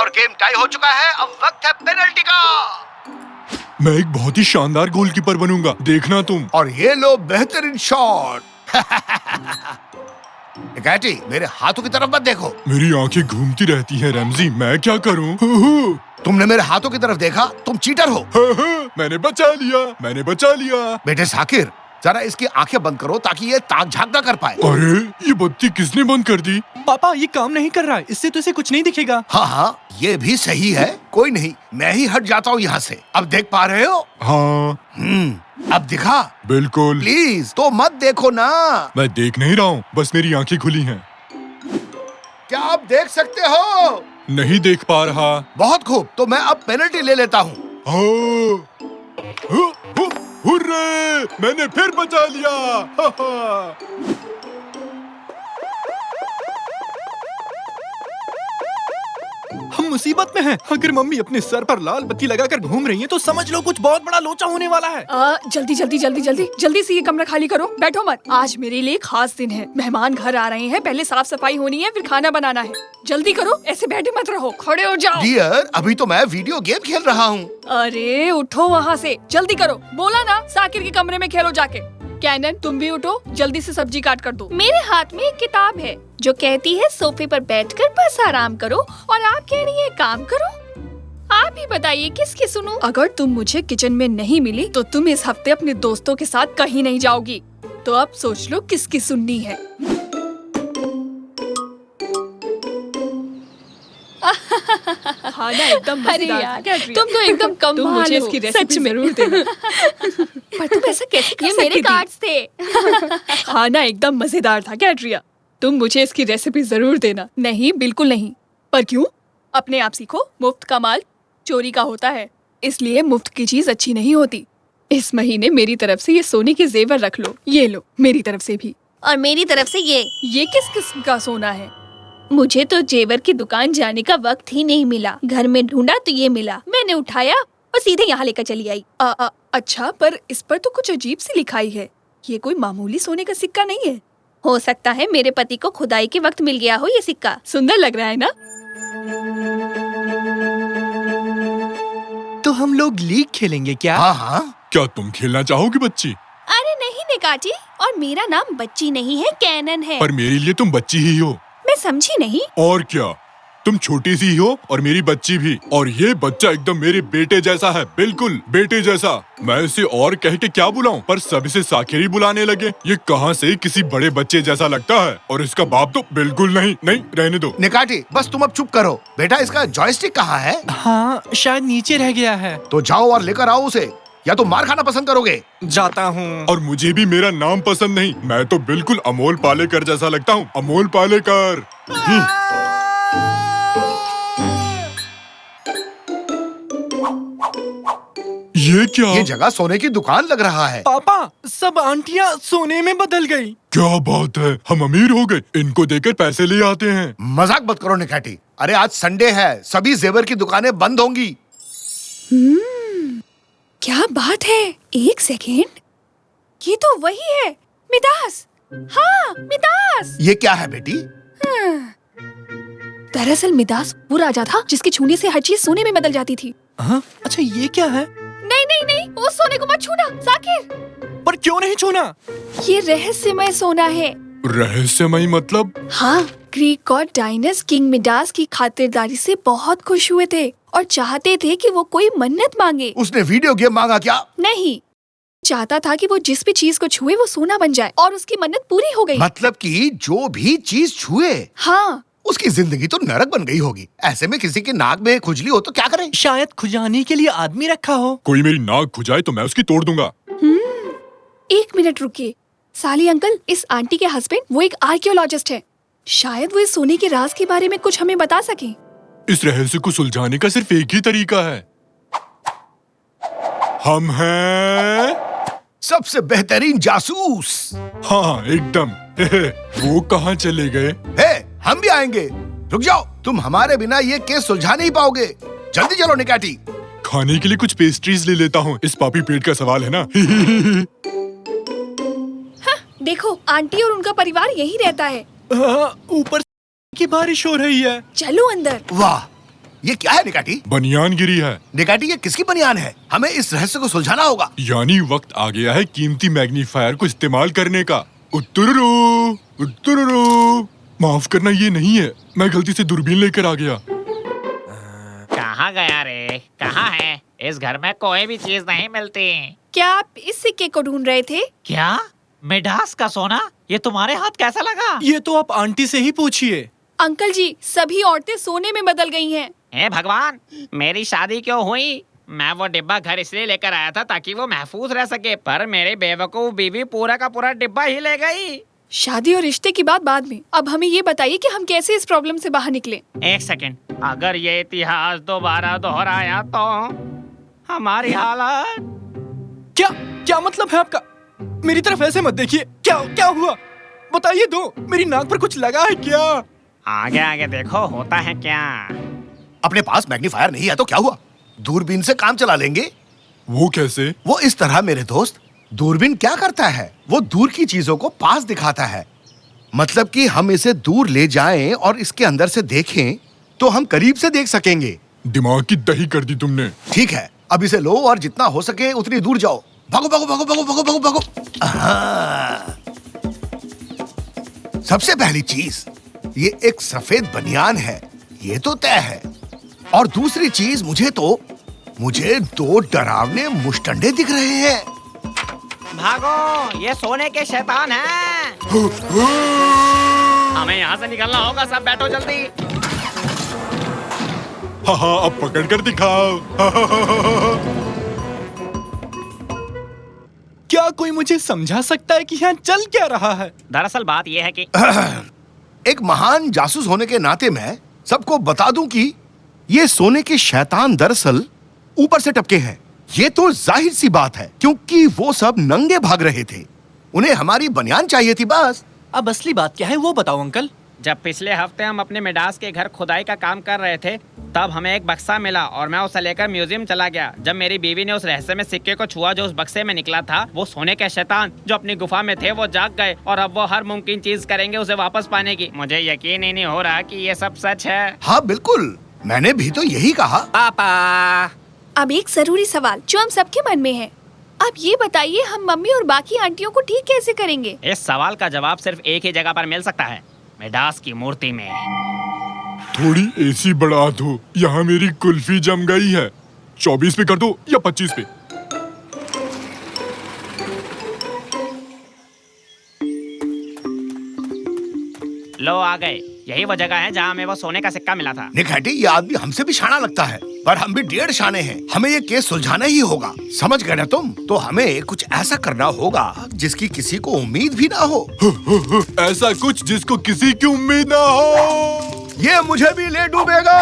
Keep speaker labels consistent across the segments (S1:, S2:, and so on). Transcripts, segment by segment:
S1: और game tie हो चुका है। अब वक्त है पेनल्टी का।
S2: मैं एक बहुत ही शानदार गोलकीपर बनूंगा, देखना तुम।
S1: और ये लो बेहतरीन शॉट। निकाटी, मेरे हाथों की तरफ मत देखो।
S2: मेरी आंखें घूमती रहती हैं रैमजी, मैं क्या करूं?
S1: तुमने मेरे हाथों की तरफ देखा, तुम चीटर हो।
S2: मैंने बचा लिया।
S1: बेटे साकिर, जरा इसकी आंखें बंद करो ताकि ये ताक झांक ना कर पाए।
S2: अरे ये बत्ती किसने बंद कर दी?
S3: पापा ये काम नहीं कर रहा है, इससे तो इसे कुछ नहीं दिखेगा।
S1: हाँ, ये भी सही है। कोई नहीं, मैं ही हट जाता हूँ यहाँ से। अब देख पा रहे हो?
S2: हाँ
S1: अब दिखा?
S2: बिल्कुल।
S1: प्लीज तो मत देखो ना।
S2: मैं देख नहीं रहा हूँ, बस मेरी आंखें खुली हैं।
S1: क्या आप देख सकते हो?
S2: नहीं देख पा रहा।
S1: बहुत खूब, तो मैं अब पेनल्टी ले लेता हूँ।
S2: हुर्रे! मैंने फिर बचा लिया।
S3: हम मुसीबत में हैं। अगर मम्मी अपने सर पर लाल बत्ती लगाकर घूम रही हैं, तो समझ लो कुछ बहुत बड़ा लोचा होने वाला है।
S4: जल्दी से ये कमरा खाली करो, बैठो मत। आज मेरे लिए खास दिन है, मेहमान घर आ रहे हैं, पहले साफ सफाई होनी है, फिर खाना बनाना है। जल्दी करो, ऐसे बैठे मत रहो, खड़े हो जाओ।
S1: डियर, अभी तो मैं वीडियो गेम खेल रहा हूँ।
S4: अरे उठो वहाँ से, जल्दी करो। बोला ना साकिर के कमरे में खेलो जाके। कैनन, तुम भी उठो, जल्दी से सब्जी काट कर दो।
S5: मेरे हाथ में एक किताब है जो कहती है सोफे पर बैठकर बस आराम करो, और आप कह रही है काम करो। आप ही बताइए किसकी सुनूं?
S4: अगर तुम मुझे किचन में नहीं मिली तो तुम इस हफ्ते अपने दोस्तों के साथ कहीं नहीं जाओगी। तो अब सोच लो किसकी सुननी है। खाना एकदम
S5: अरे
S4: मजेदार
S5: यार,
S4: था, कैटरीना।
S5: तुम तो एकदम कमाल
S4: तुम मुझे
S5: हो,
S4: इसकी रेसिपी
S5: सच में।
S4: जरूर देना।
S5: पर तुम ऐसा कैसे कर
S4: ये
S5: सकती
S4: मेरे
S5: थी?
S4: कार्ड्स थे। खाना एकदम मजेदार था कैटरिया। तुम मुझे इसकी रेसिपी जरूर देना। नहीं, बिल्कुल नहीं। पर क्यों? अपने आप सीखो, मुफ्त का माल चोरी का होता है, इसलिए मुफ्त की चीज अच्छी नहीं होती। इस महीने मेरी तरफ से ये सोने के जेवर रख लो। ये लो, मेरी तरफ से भी।
S5: और मेरी तरफ से
S4: ये किस किस्म का सोना है?
S5: मुझे तो जेवर की दुकान जाने का वक्त ही नहीं मिला। घर में ढूंढा तो ये मिला, मैंने उठाया और सीधे यहाँ लेकर चली आई।
S4: अच्छा, पर इस पर तो कुछ अजीब सी लिखाई है। ये कोई मामूली सोने का सिक्का नहीं है।
S5: हो सकता है मेरे पति को खुदाई के वक्त मिल गया हो ये सिक्का।
S4: सुंदर लग रहा है ना?
S3: तो हम लोग लीग खेलेंगे क्या?
S1: हाँ हाँ।
S2: क्या तुम खेलना चाहोगी बच्ची?
S5: अरे नहीं निकाची, और मेरा नाम बच्ची नहीं है, कैनन है।
S2: पर मेरे लिए तुम बच्ची ही हो।
S5: मैं समझी नहीं।
S2: और क्या, तुम छोटी सी हो और मेरी बच्ची भी। और ये बच्चा एकदम मेरे बेटे जैसा है, बिल्कुल बेटे जैसा। मैं इसे और कह के क्या बुलाऊं, पर सब इसे साकिर ही बुलाने लगे। ये कहाँ से किसी बड़े बच्चे जैसा लगता है। और इसका बाप तो बिल्कुल नहीं। नहीं, रहने दो।
S1: निकाटी, बस तुम अब चुप करो। बेटा, इसका जॉयस्टिक कहाँ है?
S3: हाँ, शायद नीचे रह गया है।
S1: तो जाओ और लेकर आओ उसे, या तो मार खाना पसंद करोगे?
S3: जाता हूँ।
S2: और मुझे भी मेरा नाम पसंद नहीं। मैं तो बिल्कुल अमोल पालेकर जैसा लगता हूँ, अमोल पालेकर। ये क्या?
S1: ये जगह सोने की दुकान लग रहा है।
S3: पापा, सब आंटियाँ सोने में बदल गई।
S2: क्या बात है, हम अमीर हो गए। इनको देकर पैसे ले आते हैं।
S1: मजाक मत करो निकाटी। अरे आज संडे है, सभी जेवर की दुकानें बंद होंगी।
S4: क्या बात है, एक सेकेंड, ये तो वही है, मिदास। हाँ, मिदास।
S1: ये क्या है बेटी?
S4: दरअसल मिदास वो राजा था जिसके छूने से हर चीज सोने में बदल जाती थी।
S3: हाँ, अच्छा ये क्या है?
S4: नहीं, उस सोने को मत छूना साकिर।
S3: पर क्यों नहीं छूना?
S4: ये रहस्यमय सोना है।
S2: रहस्यमय मतलब?
S4: हाँ, ग्रीक गॉड डायनस किंग मिडास की खातिरदारी से बहुत खुश हुए थे और चाहते थे कि वो कोई मन्नत मांगे।
S1: उसने वीडियो गेम मांगा क्या?
S4: नहीं, चाहता था कि वो जिस भी चीज को छुए वो सोना बन जाए, और उसकी मन्नत पूरी हो गई।
S1: मतलब कि जो भी चीज छुए,
S4: हाँ,
S1: उसकी जिंदगी तो नरक बन गई होगी। ऐसे में किसी के नाक में खुजली हो तो क्या करे?
S3: शायद खुजाने के लिए आदमी रखा हो।
S2: कोई मेरी नाक खुजाए तो मैं उसकी तोड़ दूंगा।
S4: 1 मिनट रुकिए। साली अंकल, इस आंटी के हस्बैंड वो एक आर्कियोलॉजिस्ट है। शायद वो इस सोने के राज के बारे में कुछ हमें बता सके।
S2: इस रहस्य को सुलझाने का सिर्फ एक ही तरीका है। हम हैं
S1: सबसे बेहतरीन जासूस।
S2: हाँ, एकदम। वो कहाँ चले गए?
S1: हे, हम भी आएंगे। रुक जाओ, तुम हमारे बिना ये केस सुलझा नहीं पाओगे। जल्दी चलो निकाटी।
S2: खाने के लिए कुछ पेस्ट्रीज ले लेता हूँ। इस पापी पेट का सवाल है ना।
S4: देखो, आंटी और उनका परिवार यही रहता है।
S3: हाँ, ऊपर की बारिश हो रही है।
S4: चलो अंदर।
S1: वाह, ये क्या है निकाटी?
S2: बनियान गिरी है।
S1: निकाटी ये किसकी बनियान है? हमें इस रहस्य को सुलझाना होगा।
S2: यानी वक्त आ गया है कीमती मैग्नीफायर को इस्तेमाल करने का। उत्तुरुरु, उत्तुरुरु। माफ करना, ये नहीं है, मैं गलती से दूरबीन लेकर आ गया।
S6: कहाँ गया रे? कहाँ है? इस घर में कोई भी चीज नहीं मिलती।
S5: क्या आप इस सिक्के को ढूंढ रहे थे?
S6: क्या? मिडास का सोना? ये तुम्हारे हाथ कैसा लगा?
S3: ये तो आप आंटी से ही पूछिए।
S5: अंकल जी, सभी औरतें सोने में बदल गई हैं।
S6: हे भगवान, मेरी शादी क्यों हुई? मैं वो डिब्बा घर इसलिए लेकर आया था ताकि वो महफूज रह सके, पर मेरी बेवकूफ बीवी पूरा का पूरा डिब्बा ही ले गई।
S5: शादी और रिश्ते की बात बाद में, अब हमें ये बताइए कि हम कैसे इस प्रॉब्लम से बाहर निकले।
S6: एक सेकंड, अगर ये इतिहास दोबारा दोहराया तो हमारी हालत।
S3: क्या क्या मतलब है आपका? मेरी तरफ ऐसे मत देखिए। क्या क्या हुआ? बताइए दो, मेरी नाक पर कुछ लगा है क्या?
S6: आगे आगे देखो, होता है क्या।
S1: अपने पास मैग्नीफायर नहीं है तो क्या हुआ? दूरबीन से काम चला लेंगे।
S2: वो कैसे?
S1: वो इस तरह मेरे दोस्त, दूरबीन क्या करता है? वो दूर की चीजों को पास दिखाता है। मतलब कि हम इसे दूर ले जाएं और इसके अंदर से देखें तो हम करीब से देख सकेंगे।
S2: दिमाग की दही कर दी तुमने।
S1: ठीक है, अब इसे लो और जितना हो सके उतनी दूर जाओ। भागो भागो भागो भागो भागो भागो भागो। हाँ। सबसे पहली चीज, ये एक सफेद बनियान है, ये तो तय है। और दूसरी चीज, मुझे दो डरावने मुश्तंडे दिख रहे हैं।
S6: भागो, ये सोने के शैतान हैं। हमें यहाँ से निकलना होगा, सब बैठो जल्दी।
S2: हाँ, अब पकड़ कर दिखाओ।
S3: क्या कोई मुझे समझा सकता है कि यहाँ चल क्या रहा है?
S6: दरअसल बात यह है कि
S1: एक महान जासूस होने के नाते मैं सबको बता दूं कि ये सोने के शैतान दरअसल ऊपर से टपके हैं। ये तो जाहिर सी बात है, क्योंकि वो सब नंगे भाग रहे थे। उन्हें हमारी बनियान चाहिए थी बस।
S3: अब असली बात क्या है वो बताओ अंकल।
S6: जब पिछले हफ्ते हम अपने मिडास के घर खुदाई का काम कर रहे थे, तब हमें एक बक्सा मिला और मैं उसे लेकर म्यूजियम चला गया। जब मेरी बीवी ने उस रहस्य में सिक्के को छुआ जो उस बक्से में निकला था, वो सोने के शैतान जो अपनी गुफा में थे वो जाग गए और अब वो हर मुमकिन चीज करेंगे उसे वापस पाने की। मुझे यकीन ही नहीं हो रहा कि ये सब सच है।
S1: हाँ बिल्कुल, मैंने भी तो यही कहा।
S6: पापा,
S5: अब एक जरूरी सवाल जो हम सबके मन में है। अब ये बताइए, हम मम्मी और बाकी आंटियों को ठीक कैसे करेंगे?
S6: इस सवाल का जवाब सिर्फ एक ही जगह पर मिल सकता है, मिडास की मूर्ति में।
S2: थोड़ी एसी बढ़ा दो, यहाँ मेरी कुल्फी जम गई है। 24 पे कर दो या 25 पे।
S6: लो आ गए, यही वो जगह है जहाँ हमें वो सोने का सिक्का मिला था।
S1: निखाटी, ये आदमी हमसे भी शाना लगता है, पर हम भी 1.5 शाने हैं। हमें ये केस सुलझाना ही होगा, समझ गए ना तुम? तो हमें कुछ ऐसा करना होगा जिसकी किसी को उम्मीद भी ना हो।
S2: ऐसा कुछ जिसको किसी की उम्मीद ना हो।
S1: ये मुझे भी ले डूबेगा।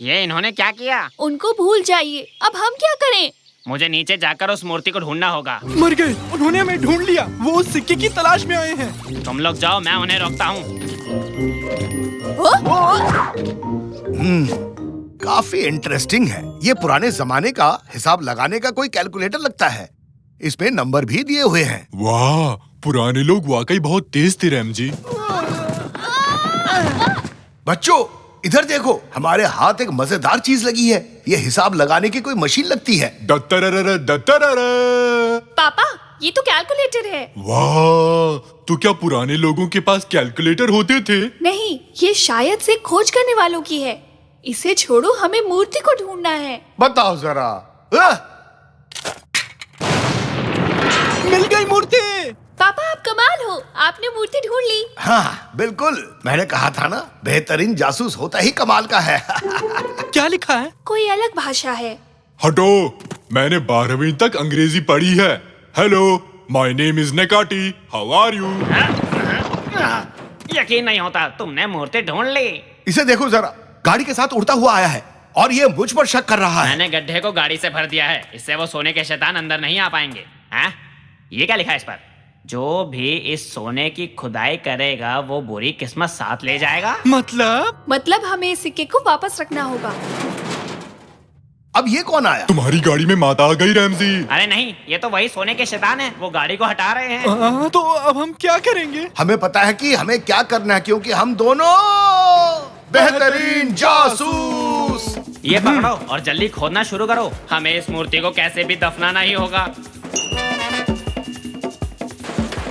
S6: ये इन्होंने क्या किया?
S5: उनको भूल जाइए, अब हम क्या करें?
S6: मुझे नीचे जाकर उस मूर्ति को ढूंढना होगा।
S3: मर गए, उन्होंने हमें ढूंढ लिया। वो उस सिक्के की तलाश में आए हैं।
S6: तुम लोग जाओ, मैं उन्हें रोकता हूँ।
S1: काफी इंटरेस्टिंग है। ये पुराने जमाने का हिसाब लगाने का कोई कैलकुलेटर लगता है। इसमें नंबर भी दिए हुए हैं।
S2: वाह, पुराने लोग वाकई बहुत तेज थे रैम जी।
S1: बच्चों इधर देखो, हमारे हाथ एक मजेदार चीज लगी है। ये हिसाब लगाने की कोई मशीन लगती है।
S2: दत्तररर, दत्तररर।
S5: पापा, ये तो कैलकुलेटर है।
S2: वाह, तो क्या पुराने लोगों के पास कैलकुलेटर होते थे?
S5: नहीं, ये शायद से खोज करने वालों की है। इसे छोड़ो, हमें मूर्ति को ढूंढना है।
S1: बताओ जरा।
S3: मिल गई मूर्ति।
S5: पापा आप कमाल हो, आपने मूर्ति ढूंढ ली।
S1: हाँ बिल्कुल, मैंने कहा था ना, बेहतरीन जासूस होता ही कमाल का है।
S3: क्या लिखा है?
S5: कोई अलग भाषा है।
S2: हटो, मैंने 12वीं तक अंग्रेजी पढ़ी है। Hello, my name is Necati, how are you?
S6: यकीन नहीं होता, तुमने मूर्ति ढूंढ ली।
S1: इसे देखो जरा, गाड़ी के साथ उड़ता हुआ आया है और ये मुझ पर शक कर रहा है।
S6: मैंने गड्ढे को गाड़ी से भर दिया है, इससे वो सोने के शैतान अंदर नहीं आ पाएंगे। हैं? ये क्या लिखा है इस पर? जो भी इस सोने की खुदाई करेगा वो बुरी किस्मत साथ ले जाएगा।
S5: मतलब हमें इस सिक्के को वापस रखना होगा।
S1: अब ये कौन आया?
S2: तुम्हारी गाड़ी में माता आ गई रैमजी।
S6: अरे नहीं, ये तो वही सोने के शैतान है, वो गाड़ी को हटा रहे हैं।
S3: तो अब हम क्या करेंगे?
S1: हमें पता है कि हमें क्या करना है, क्योंकि हम दोनों बेहतरीन जासूस।
S6: ये पकड़ो और जल्दी खोदना शुरू करो। हमें इस मूर्ति को कैसे भी दफनाना ही होगा।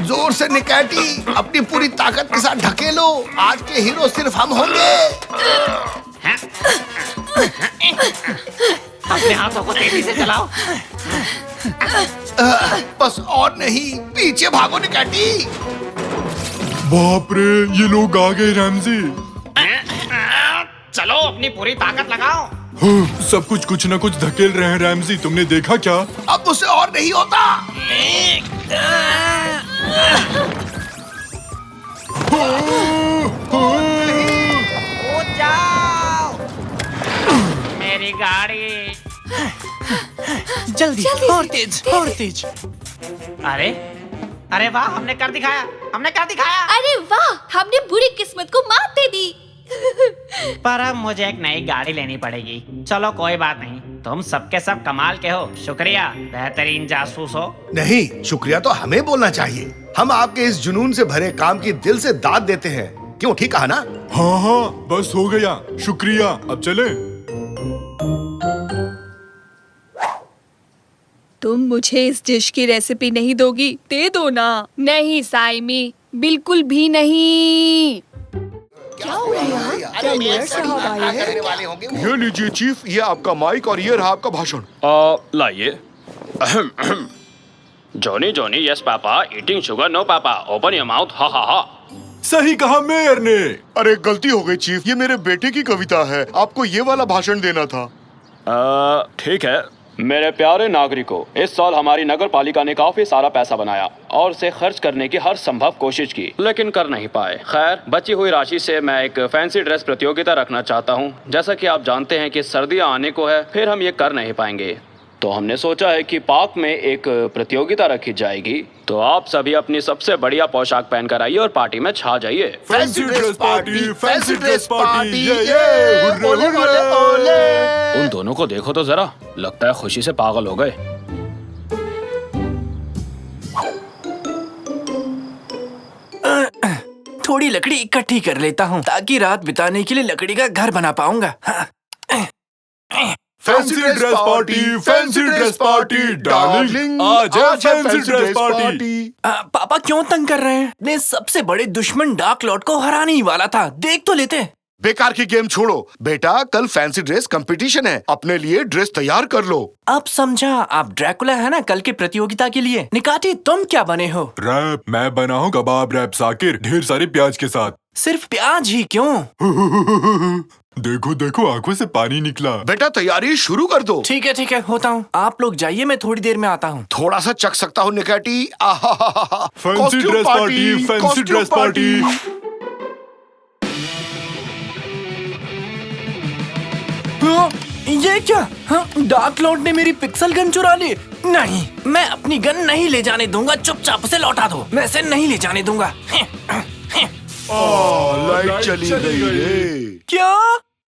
S1: जोर से निकैटी, अपनी पूरी ताकत के साथ ढकेलो। आज के हीरो सिर्फ हम होंगे।
S6: अपने हाथों को तेजी से चलाओ।
S1: बस और नहीं, पीछे भागो निकैटी।
S2: बाप रे, ये लोग आ गए रैमजी।
S6: चलो अपनी पूरी ताकत लगाओ।
S2: सब कुछ न कुछ धकेल रहे हैं रैमजी, तुमने देखा क्या?
S1: अब मुझसे और नहीं होता।
S6: कूद जाओ। मेरी गाड़ी।
S3: जल्दी और तेज और तेज।
S6: अरे अरे वाह, हमने कर दिखाया, हमने कर दिखाया।
S5: अरे वाह, हमने बुरी किस्मत को मात दे दी।
S6: पर अब मुझे एक नई गाड़ी लेनी पड़ेगी। चलो कोई बात नहीं, तुम सबके सब कमाल के हो। शुक्रिया, बेहतरीन जासूस हो।
S1: नहीं, शुक्रिया तो हमें बोलना चाहिए। हम आपके इस जुनून से भरे काम की दिल से दाद देते हैं। क्यों, ठीक कहा ना?
S2: हाँ हाँ, बस हो गया, शुक्रिया। अब चले।
S4: तुम मुझे इस डिश की रेसिपी नहीं दोगी? दे दो ना।
S5: नहीं साइमी, बिल्कुल भी नहीं।
S1: क्या हुआ यहाँ? क्या मेयर साहब आए हैं?
S7: ये लीजिए चीफ, ये आपका माइक और ये रहा आपका भाषण।
S8: लाइए। Johnny Johnny, yes papa, eating sugar no papa, open your mouth, ha ha हा।
S2: सही कहा मेयर ने।
S7: अरे गलती हो गई चीफ, ये मेरे बेटे की कविता है, आपको ये वाला भाषण देना था।
S8: ठीक है। मेरे प्यारे नागरिकों, इस साल हमारी नगर पालिका ने काफी सारा पैसा बनाया और उसे खर्च करने की हर संभव कोशिश की, लेकिन कर नहीं पाए। खैर, बची हुई राशि से मैं एक फैंसी ड्रेस प्रतियोगिता रखना चाहता हूँ। जैसा कि आप जानते हैं कि सर्दियाँ आने को है, फिर हम ये कर नहीं पाएंगे, तो हमने सोचा है कि पार्क में एक प्रतियोगिता रखी जाएगी। तो आप सभी अपनी सबसे बढ़िया पोशाक पहनकर आइए और पार्टी में छा जाइए।
S2: Fancy dress party, fancy dress party, ये
S1: ओले, ओले, ओले।
S8: उन दोनों को देखो तो जरा, लगता है खुशी से पागल हो गए।
S3: थोड़ी लकड़ी इकट्ठी कर लेता हूँ ताकि रात बिताने के लिए लकड़ी का घर बना पाऊंगा।
S2: Fancy dress party, fancy dress party, darling, आज है फैंसी ड्रेस पार्टी।
S3: पापा क्यों तंग कर रहे हैं? अपने सबसे बड़े दुश्मन डार्क लॉर्ड को हराने ही वाला था, देख तो लेते।
S7: बेकार की गेम छोड़ो बेटा, कल फैंसी ड्रेस कंपटीशन है, अपने लिए ड्रेस तैयार कर लो।
S3: अब समझा, आप ड्रैकुला है ना कल की प्रतियोगिता के लिए। निकाटी, तुम क्या बने हो?
S2: रैप, मैं बना हूँ कबाब रैप साकिर, ढेर सारे प्याज के साथ।
S3: सिर्फ प्याज ही क्यों?
S2: देखो देखो, आंखों से पानी निकला।
S7: बेटा तैयारी शुरू कर दो।
S3: ठीक है, होता हूँ। आप लोग जाइए, मैं थोड़ी देर में आता हूँ।
S7: थोड़ा सा चख सकता हूँ Necati.
S2: Fancy dress party, fancy dress party.
S3: ये क्या? डार्क लॉर्ड ने मेरी पिक्सल गन चुरा ली। नहीं, मैं अपनी गन नहीं ले जाने दूंगा, चुपचाप उसे लौटा दो। मैं इसे नहीं ले जाने दूंगा।
S7: लाइट चली गई।
S3: क्या?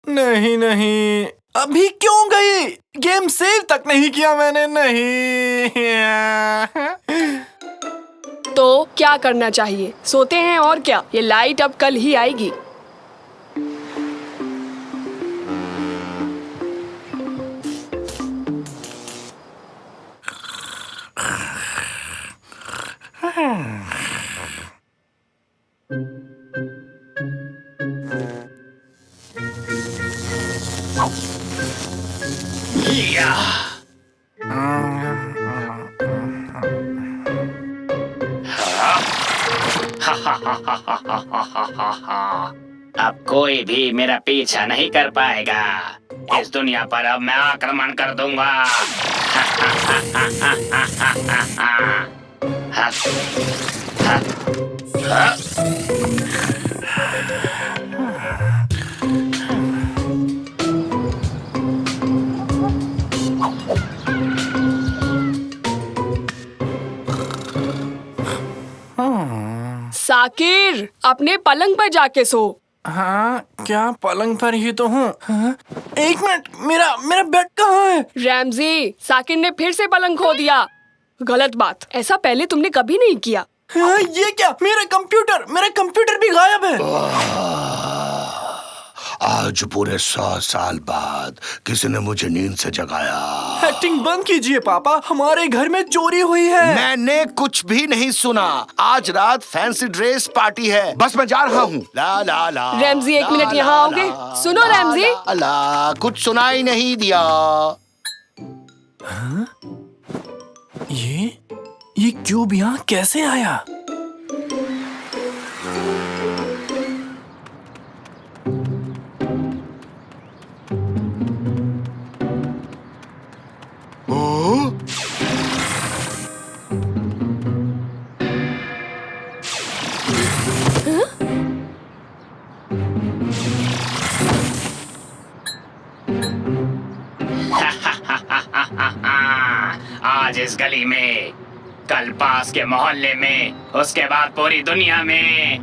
S3: नहीं, अभी क्यों गई? गेम सेव तक नहीं किया मैंने। नहीं।
S9: तो क्या करना चाहिए? सोते हैं और क्या? ये लाइट अब कल ही आएगी।
S8: अब कोई भी मेरा पीछा नहीं कर पाएगा। इस दुनिया पर अब मैं आक्रमण कर दूंगा।
S9: साकिर, अपने पलंग पर जाके सो।
S3: हाँ, क्या पलंग पर ही तो हूँ। हाँ? एक मिनट, मेरा बेड कहाँ है?
S9: रैमजी, साकिर ने फिर से पलंग खो दिया। गलत बात, ऐसा पहले तुमने कभी नहीं किया।
S3: हाँ, ये क्या? मेरा कंप्यूटर भी गायब है।
S7: आज पूरे 100 साल बाद किसी ने मुझे नींद से जगाया।
S3: एक्टिंग बंद कीजिए पापा, हमारे घर में चोरी हुई है।
S7: मैंने कुछ भी नहीं सुना। आज रात फैंसी ड्रेस पार्टी है, बस मैं जा रहा हूँ। ला ला ला।
S9: रैमजी, एक मिनट यहाँ आओगे? सुनो रैमजी।
S7: ला, कुछ सुनाई नहीं दिया।
S3: ये क्यूब यहाँ कैसे आया?
S6: आज इस गली में, कल पास के मोहल्ले में, उसके बाद पूरी दुनिया में।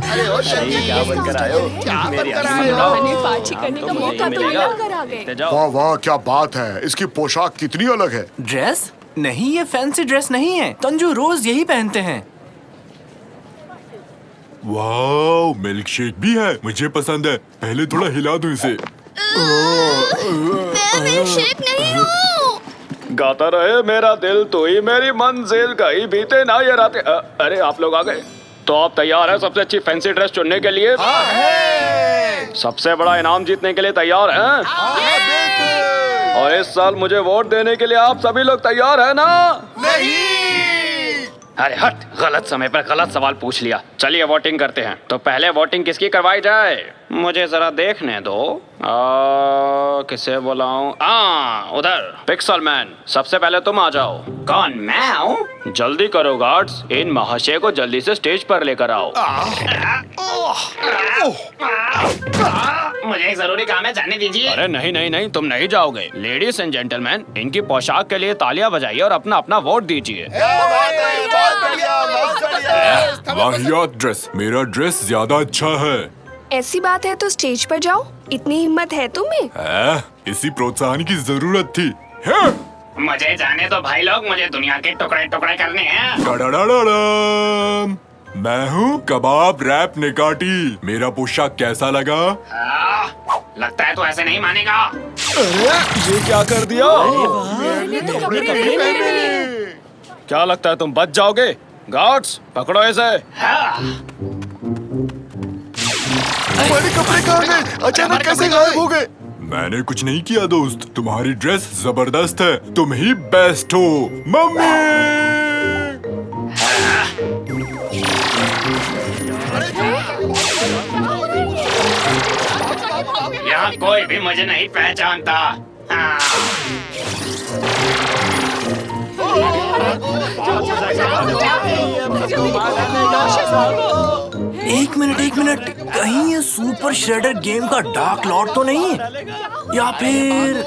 S7: अरे ओ शर्मी, क्या बनकर आए हो? क्या बनकर आए हो?
S9: हमें पार्टी करने का मौका तो मिला कर आ गए।
S7: वाह वाह, क्या बात है। इसकी पोशाक कितनी अलग है।
S3: ड्रेस? नहीं, ये फैंसी ड्रेस नहीं है। तंजू रोज यही पहनते हैं।
S2: वाओ, मिल्क शेक भी है, मुझे पसंद है। पहले थोड़ा हिला दूं इसे।
S5: मैं मिल्कशेक नहीं हूँ।
S8: गाता रहे मेरा दिल, तो ही मेरी मंजिल, कहीं बीते ना ये रातें। अरे आप लोग आ गए, तो आप तैयार हैं सबसे अच्छी फैंसी ड्रेस चुनने के लिए? सबसे बड़ा इनाम जीतने के लिए तैयार हैं? और इस साल मुझे वोट देने के लिए आप सभी लोग तैयार हैं ना? अरे हट, गलत समय पर गलत सवाल पूछ लिया। चलिए वोटिंग करते हैं। तो पहले वोटिंग किसकी करवाई जाए? मुझे जरा देखने दो। किसे बुलाऊं? उधर पिक्सल मैन, सबसे पहले तुम आ जाओ। कौन, मैं हूँ? जल्दी करो गार्ड्स, इन महाशय को जल्दी से स्टेज पर लेकर आओ। मुझे एक जरूरी काम है, जाने दीजिए। अरे नहीं नहीं नहीं, तुम नहीं जाओगे। लेडीज एंड जेंटलमैन, इनकी पोशाक के लिए तालियां बजाइए और अपना अपना वोट दीजिए।
S2: वाहियात ड्रेस, मेरा ड्रेस ज्यादा अच्छा है।
S9: ऐसी बात है तो स्टेज पर जाओ, इतनी हिम्मत है तुम्हें?
S2: इसी प्रोत्साहन की जरूरत थी।
S6: मुझे जाने दो भाई लोग, मुझे दुनिया के टुकड़े टुकड़े करने हैं।
S2: डडडडडम। मैं हूँ कबाब रैप निकाटी। मेरा पोशाक कैसा लगा?
S6: लगता है तो ऐसे नहीं मानेगा।
S8: ये क्या कर दिया? क्या लगता है तुम बच जाओगे? गार्ड्स, पकड़ो इसे।
S7: हमारे कपड़े कहाँ गए? अचानक कैसे गायब हो गए?
S2: मैंने कुछ नहीं किया दोस्त, तुम्हारी ड्रेस जबरदस्त है, तुम ही बेस्ट हो। मम्मी!
S6: यहाँ कोई भी मुझे नहीं पहचानता।
S3: एक मिनट, कहीं ये सुपर श्रेडर गेम का डार्क लॉर्ड तो नहीं है? या फिर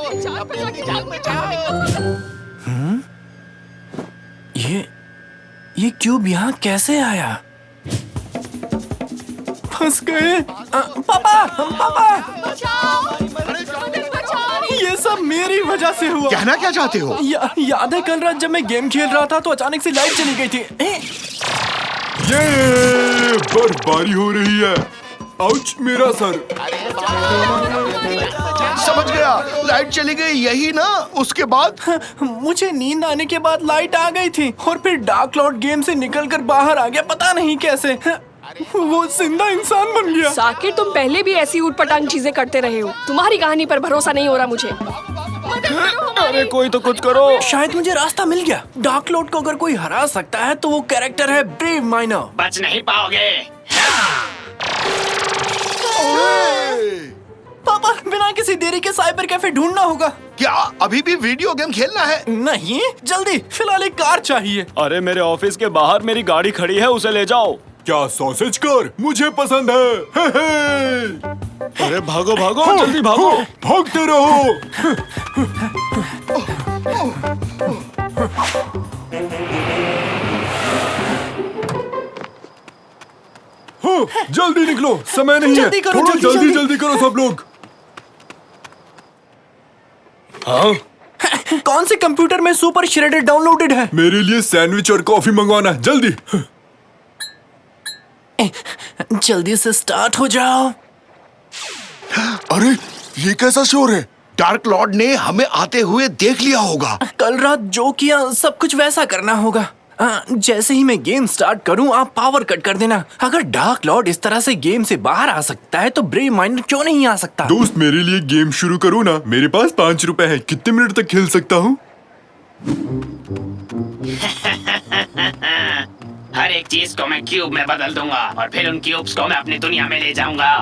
S3: ये क्यूब यहाँ कैसे आया? फंस गए। पापा! ये सब मेरी वजह से हुआ।
S7: कहना क्या चाहते हो?
S3: याद है कल रात जब मैं गेम खेल रहा था तो अचानक से लाइट चली गई थी।
S2: ये बर्फबारी हो रही है। आउच, मेरा सर।
S7: समझ गया, लाइट चली गई, यही ना? उसके बाद?
S3: मुझे नींद आने के बाद लाइट आ गई थी और फिर डार्क लॉर्ड गेम से निकलकर बाहर आ गया, पता नहीं कैसे। वो जिंदा इंसान बन गया।
S9: साकिर, तुम पहले भी ऐसी ऊटपटांग चीजें करते रहे हो। तुम्हारी कहानी पर भरोसा नहीं हो रहा मुझे।
S8: अरे कोई तो कुछ करो।
S3: शायद मुझे रास्ता मिल गया। डार्क लॉर्ड को अगर कोई हरा सकता है तो वो कैरेक्टर है ब्रेव माइनर।
S6: बच नहीं पाओगे।
S3: पापा, बिना किसी देरी के साइबर कैफे ढूंढना होगा।
S7: क्या अभी भी वीडियो गेम खेलना है?
S3: नहीं, जल्दी, फिलहाल एक कार चाहिए।
S8: अरे मेरे ऑफिस के बाहर मेरी गाड़ी खड़ी है, उसे ले जाओ।
S2: क्या सॉसेज कार? मुझे पसंद है।
S8: अरे भागो भागो, जल्दी भागो।
S2: भागते रहो। जल्दी निकलो, समय नहीं है।
S3: जल्दी करो,
S2: थोड़ा
S3: जल्दी
S2: जल्दी करो सब लोग।
S8: हाँ?
S3: कौन से कंप्यूटर में सुपर श्रेडर डाउनलोडेड है?
S2: मेरे लिए सैंडविच और कॉफी मंगवाना जल्दी।
S3: जल्दी से स्टार्ट हो जाओ।
S7: अरे ये कैसा शोर है? डार्क लॉर्ड ने हमें आते हुए देख लिया होगा।
S3: कल रात जो किया सब कुछ वैसा करना होगा। जैसे ही मैं गेम स्टार्ट करूं आप पावर कट कर देना। अगर डार्क लॉर्ड इस तरह से गेम से बाहर आ सकता है तो ब्रेव माइनर क्यों नहीं आ सकता?
S2: दोस्त मेरे लिए गेम शुरू करो ना। मेरे पास 5 रुपए है। कितने मिनट तक खेल सकता हूँ?
S6: हर एक चीज को मैं क्यूब में बदल दूंगा और फिर उन क्यूब्स को मैं अपनी दुनिया में ले जाऊंगा।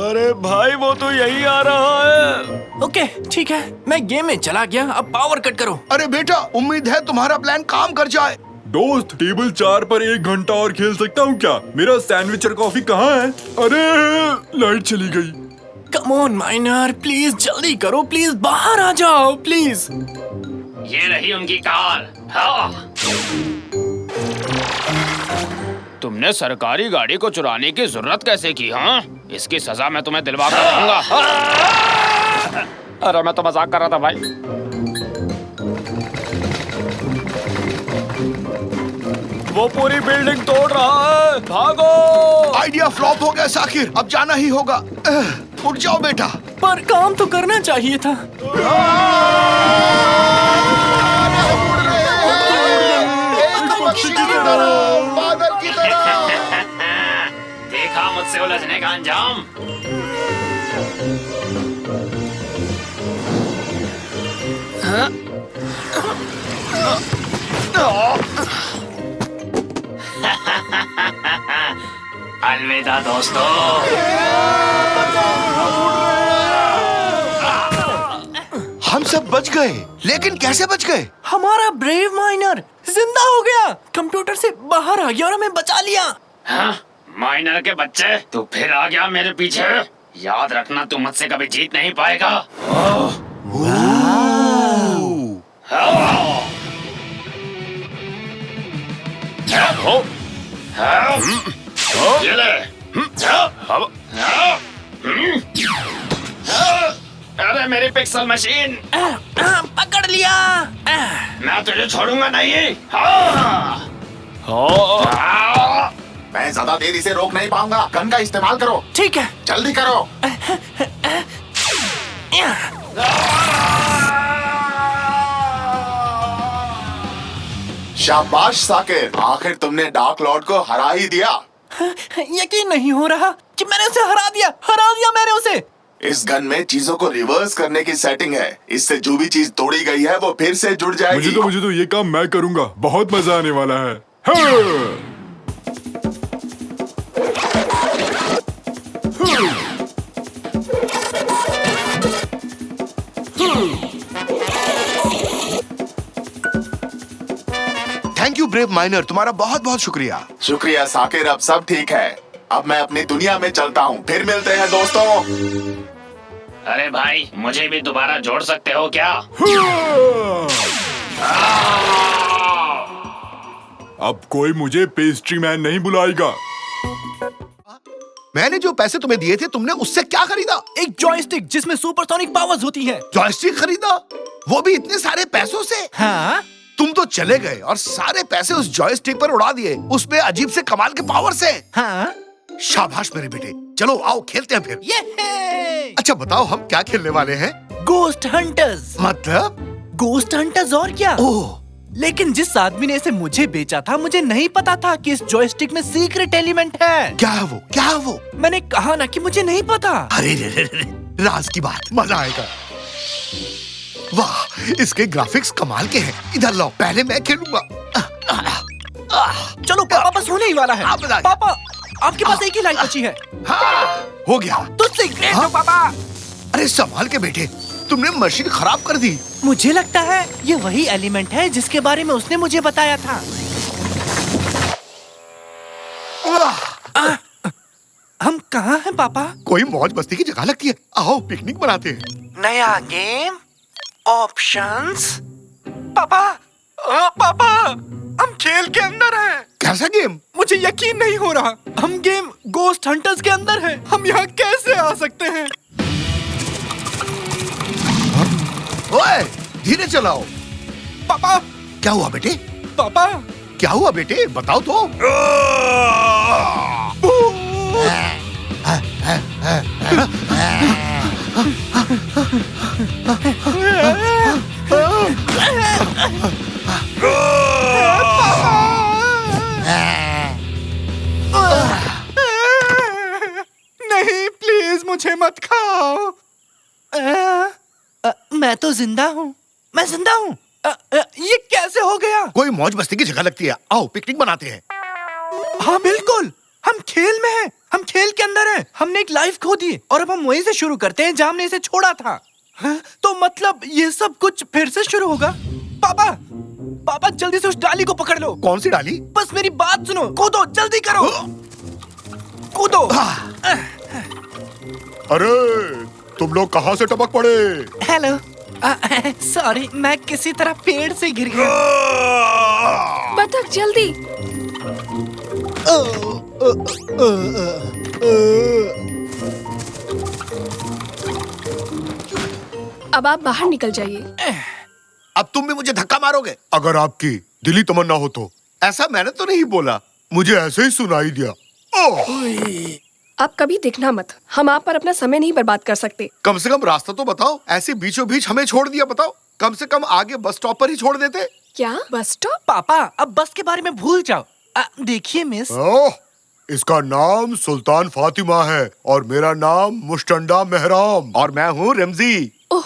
S8: अरे भाई वो तो यही आ रहा है।
S3: ओके ठीक है, मैं गेम में चला गया। अब पावर कट करो।
S1: अरे बेटा, उम्मीद है तुम्हारा प्लान काम कर जाए।
S2: दोस्त टेबल 4 पर 1 घंटा और खेल सकता हूँ क्या? मेरा सैंडविच और कॉफी कहाँ है? अरे लाइट चली गई।
S3: कम ऑन माइनर, प्लीज जल्दी करो। प्लीज बाहर आ जाओ प्लीज।
S6: ये रही उनकी कार। हाँ। तुमने सरकारी गाड़ी को चुराने की जरूरत कैसे की? हाँ, इसकी सजा मैं तुम्हें दिलवा कर दूंगा। अरे मैं तो मजाक कर रहा था भाई।
S8: वो पूरी बिल्डिंग तोड़ रहा है, भागो।
S1: आइडिया फ्लॉप हो गया साकिर, अब जाना ही होगा। उठ जाओ बेटा।
S3: पर काम तो करना चाहिए था।
S1: बादल की तरह।
S6: देखा मुझसे उलझने का अंजाम। अलविदा दोस्तों।
S1: हम सब बच गए, लेकिन कैसे बच गए?
S3: हमारा ब्रेव माइनर जिंदा हो गया, कंप्यूटर से बाहर आ गया और हमें बचा लिया।
S6: हाँ? माइनर के बच्चे, तू फिर आ गया मेरे पीछे। याद रखना तू मुझसे कभी जीत नहीं पाएगा। ये ले। अरे मेरी पिक्सल मशीन,
S3: पकड़ लिया।
S6: मैं तुझे छोड़ूंगा नहीं।
S7: मैं ज्यादा देर इसे रोक नहीं पाऊंगा। गन का इस्तेमाल करो।
S3: ठीक है।
S7: जल्दी करो। शाबाश साकिर, आखिर तुमने डार्क लॉर्ड को हरा ही दिया।
S3: यकीन नहीं हो रहा कि मैंने उसे हरा दिया मैंने उसे।
S7: इस गन में चीजों को रिवर्स करने की सेटिंग है। इससे जो भी चीज तोड़ी गई है वो फिर से जुड़ जाएगी।
S2: मुझे तो ये काम मैं करूंगा। बहुत मजा आने वाला है। हाँ!
S1: थैंक यू ब्रेव माइनर, तुम्हारा बहुत बहुत शुक्रिया।
S7: शुक्रिया साकिर, अब सब ठीक है। अब मैं अपनी दुनिया में चलता हूँ। फिर मिलते हैं दोस्तों।
S6: अरे भाई, मुझे भी दोबारा जोड़ सकते हो क्या?
S2: अब कोई मुझे पेस्ट्री मैन नहीं बुलाएगा।
S1: मैंने जो पैसे तुम्हें दिए थे, तुमने उससे क्या खरीदा?
S3: एक जॉयस्टिक जिसमें सुपरसोनिक पावर्स होती है।
S1: जॉयस्टिक खरीदा? वो भी इतने सारे पैसों से?
S3: हाँ?
S1: तुम तो चले गए और सारे पैसे उस जॉयस्टिक पर उड़ा दिए, उसमें अजीब से कमाल के पावर से।
S3: हाँ?
S1: शाबाश मेरे बेटे, चलो आओ खेलते हैं फिर।
S3: ये
S1: अच्छा बताओ, हम क्या खेलने वाले हैं?
S3: Ghost hunters.
S1: मतलब?
S3: गोस्ट हंटर्स और क्या?
S1: ओह,
S3: लेकिन जिस आदमी ने इसे मुझे बेचा था, मुझे नहीं पता था कि इस जॉयस्टिक में सीक्रेट एलिमेंट है।
S1: क्या है वो? क्या है वो?
S3: मैंने कहा ना कि मुझे नहीं पता।
S1: अरे रे रे रे, राज की बात, मजा आएगा। वाह, इसके ग्राफिक्स कमाल के हैं। इधर लाओ, पहले मैं खेलूंगा।
S3: चलो पापा, बस होने ही वाला है।
S1: आप बताइए।
S3: पापा, आपके पास एक ही लाइट बची है।
S1: हाँ, हो गया।
S3: तुझसे ग्रेट हो पापा।
S1: अरे संभाल के बेटे, तुमने मशीन खराब कर दी।
S3: मुझे लगता है ये वही एलिमेंट है जिसके बारे में उसने मुझे बताया था। हम कहाँ हैं पापा?
S1: कोई मौज मस्ती की जगह लगती है। आओ पिकनिक मनाते हैं।
S3: नया गेम, ऑप्शंस। पापा, पापा, हम खेल के अंदर हैं।
S1: कैसा गेम?
S3: मुझे यकीन नहीं हो रहा। हम गेम गोस्ट हंटर्स के अंदर है। हम यहाँ कैसे आ सकते हैं?
S1: ओए, धीरे चलाओ।
S3: पापा,
S1: क्या हुआ बेटे?
S3: पापा,
S1: क्या हुआ बेटे? बताओ तो।
S3: नहीं, प्लीज मुझे मत खाओ। मैं तो जिंदा हूँ। मैं जिंदा हूँ। ये कैसे हो गया?
S1: कोई मौज मस्ती की जगह लगती है। आओ पिकनिक बनाते हैं।
S3: हाँ बिल्कुल, हम खेल में हैं। हम खेल के अंदर हैं। हमने एक लाइफ खो दी और अब हम वहीं से शुरू करते हैं जहाँ हमने इसे छोड़ा था। हाँ? तो मतलब ये सब कुछ फिर से शुरू होगा? पापा, पापा जल्दी से उस डाली को पकड़ लो।
S1: कौन सी डाली?
S3: बस मेरी बात सुनो। कूदो, जल्दी करो। कूदो।
S1: अरे तुम लोग कहाँ से टपक पड़े?
S3: हेलो, सॉरी, मैं किसी तरह पेड़ से गिर गया।
S5: बतख जल्दी। अब आप बाहर निकल जाइए।
S1: अब तुम भी मुझे धक्का मारोगे? अगर आपकी दिली तमन्ना हो तो। ऐसा मैंने तो नहीं बोला, मुझे ऐसे ही सुनाई दिया।
S9: आप कभी दिखना मत। हम आप पर अपना समय नहीं बर्बाद कर सकते।
S1: कम से कम रास्ता तो बताओ। ऐसे बीचों बीच हमें छोड़ दिया। बताओ, कम से कम आगे बस स्टॉप पर ही छोड़ देते।
S9: क्या बस स्टॉप?
S3: पापा, अब बस के बारे में भूल जाओ। देखिए मिस,
S1: ओह, इसका नाम सुल्तान फातिमा है और मेरा नाम मुस्टंडा मेहराम और मैं हूँ रमजी।
S9: ओह,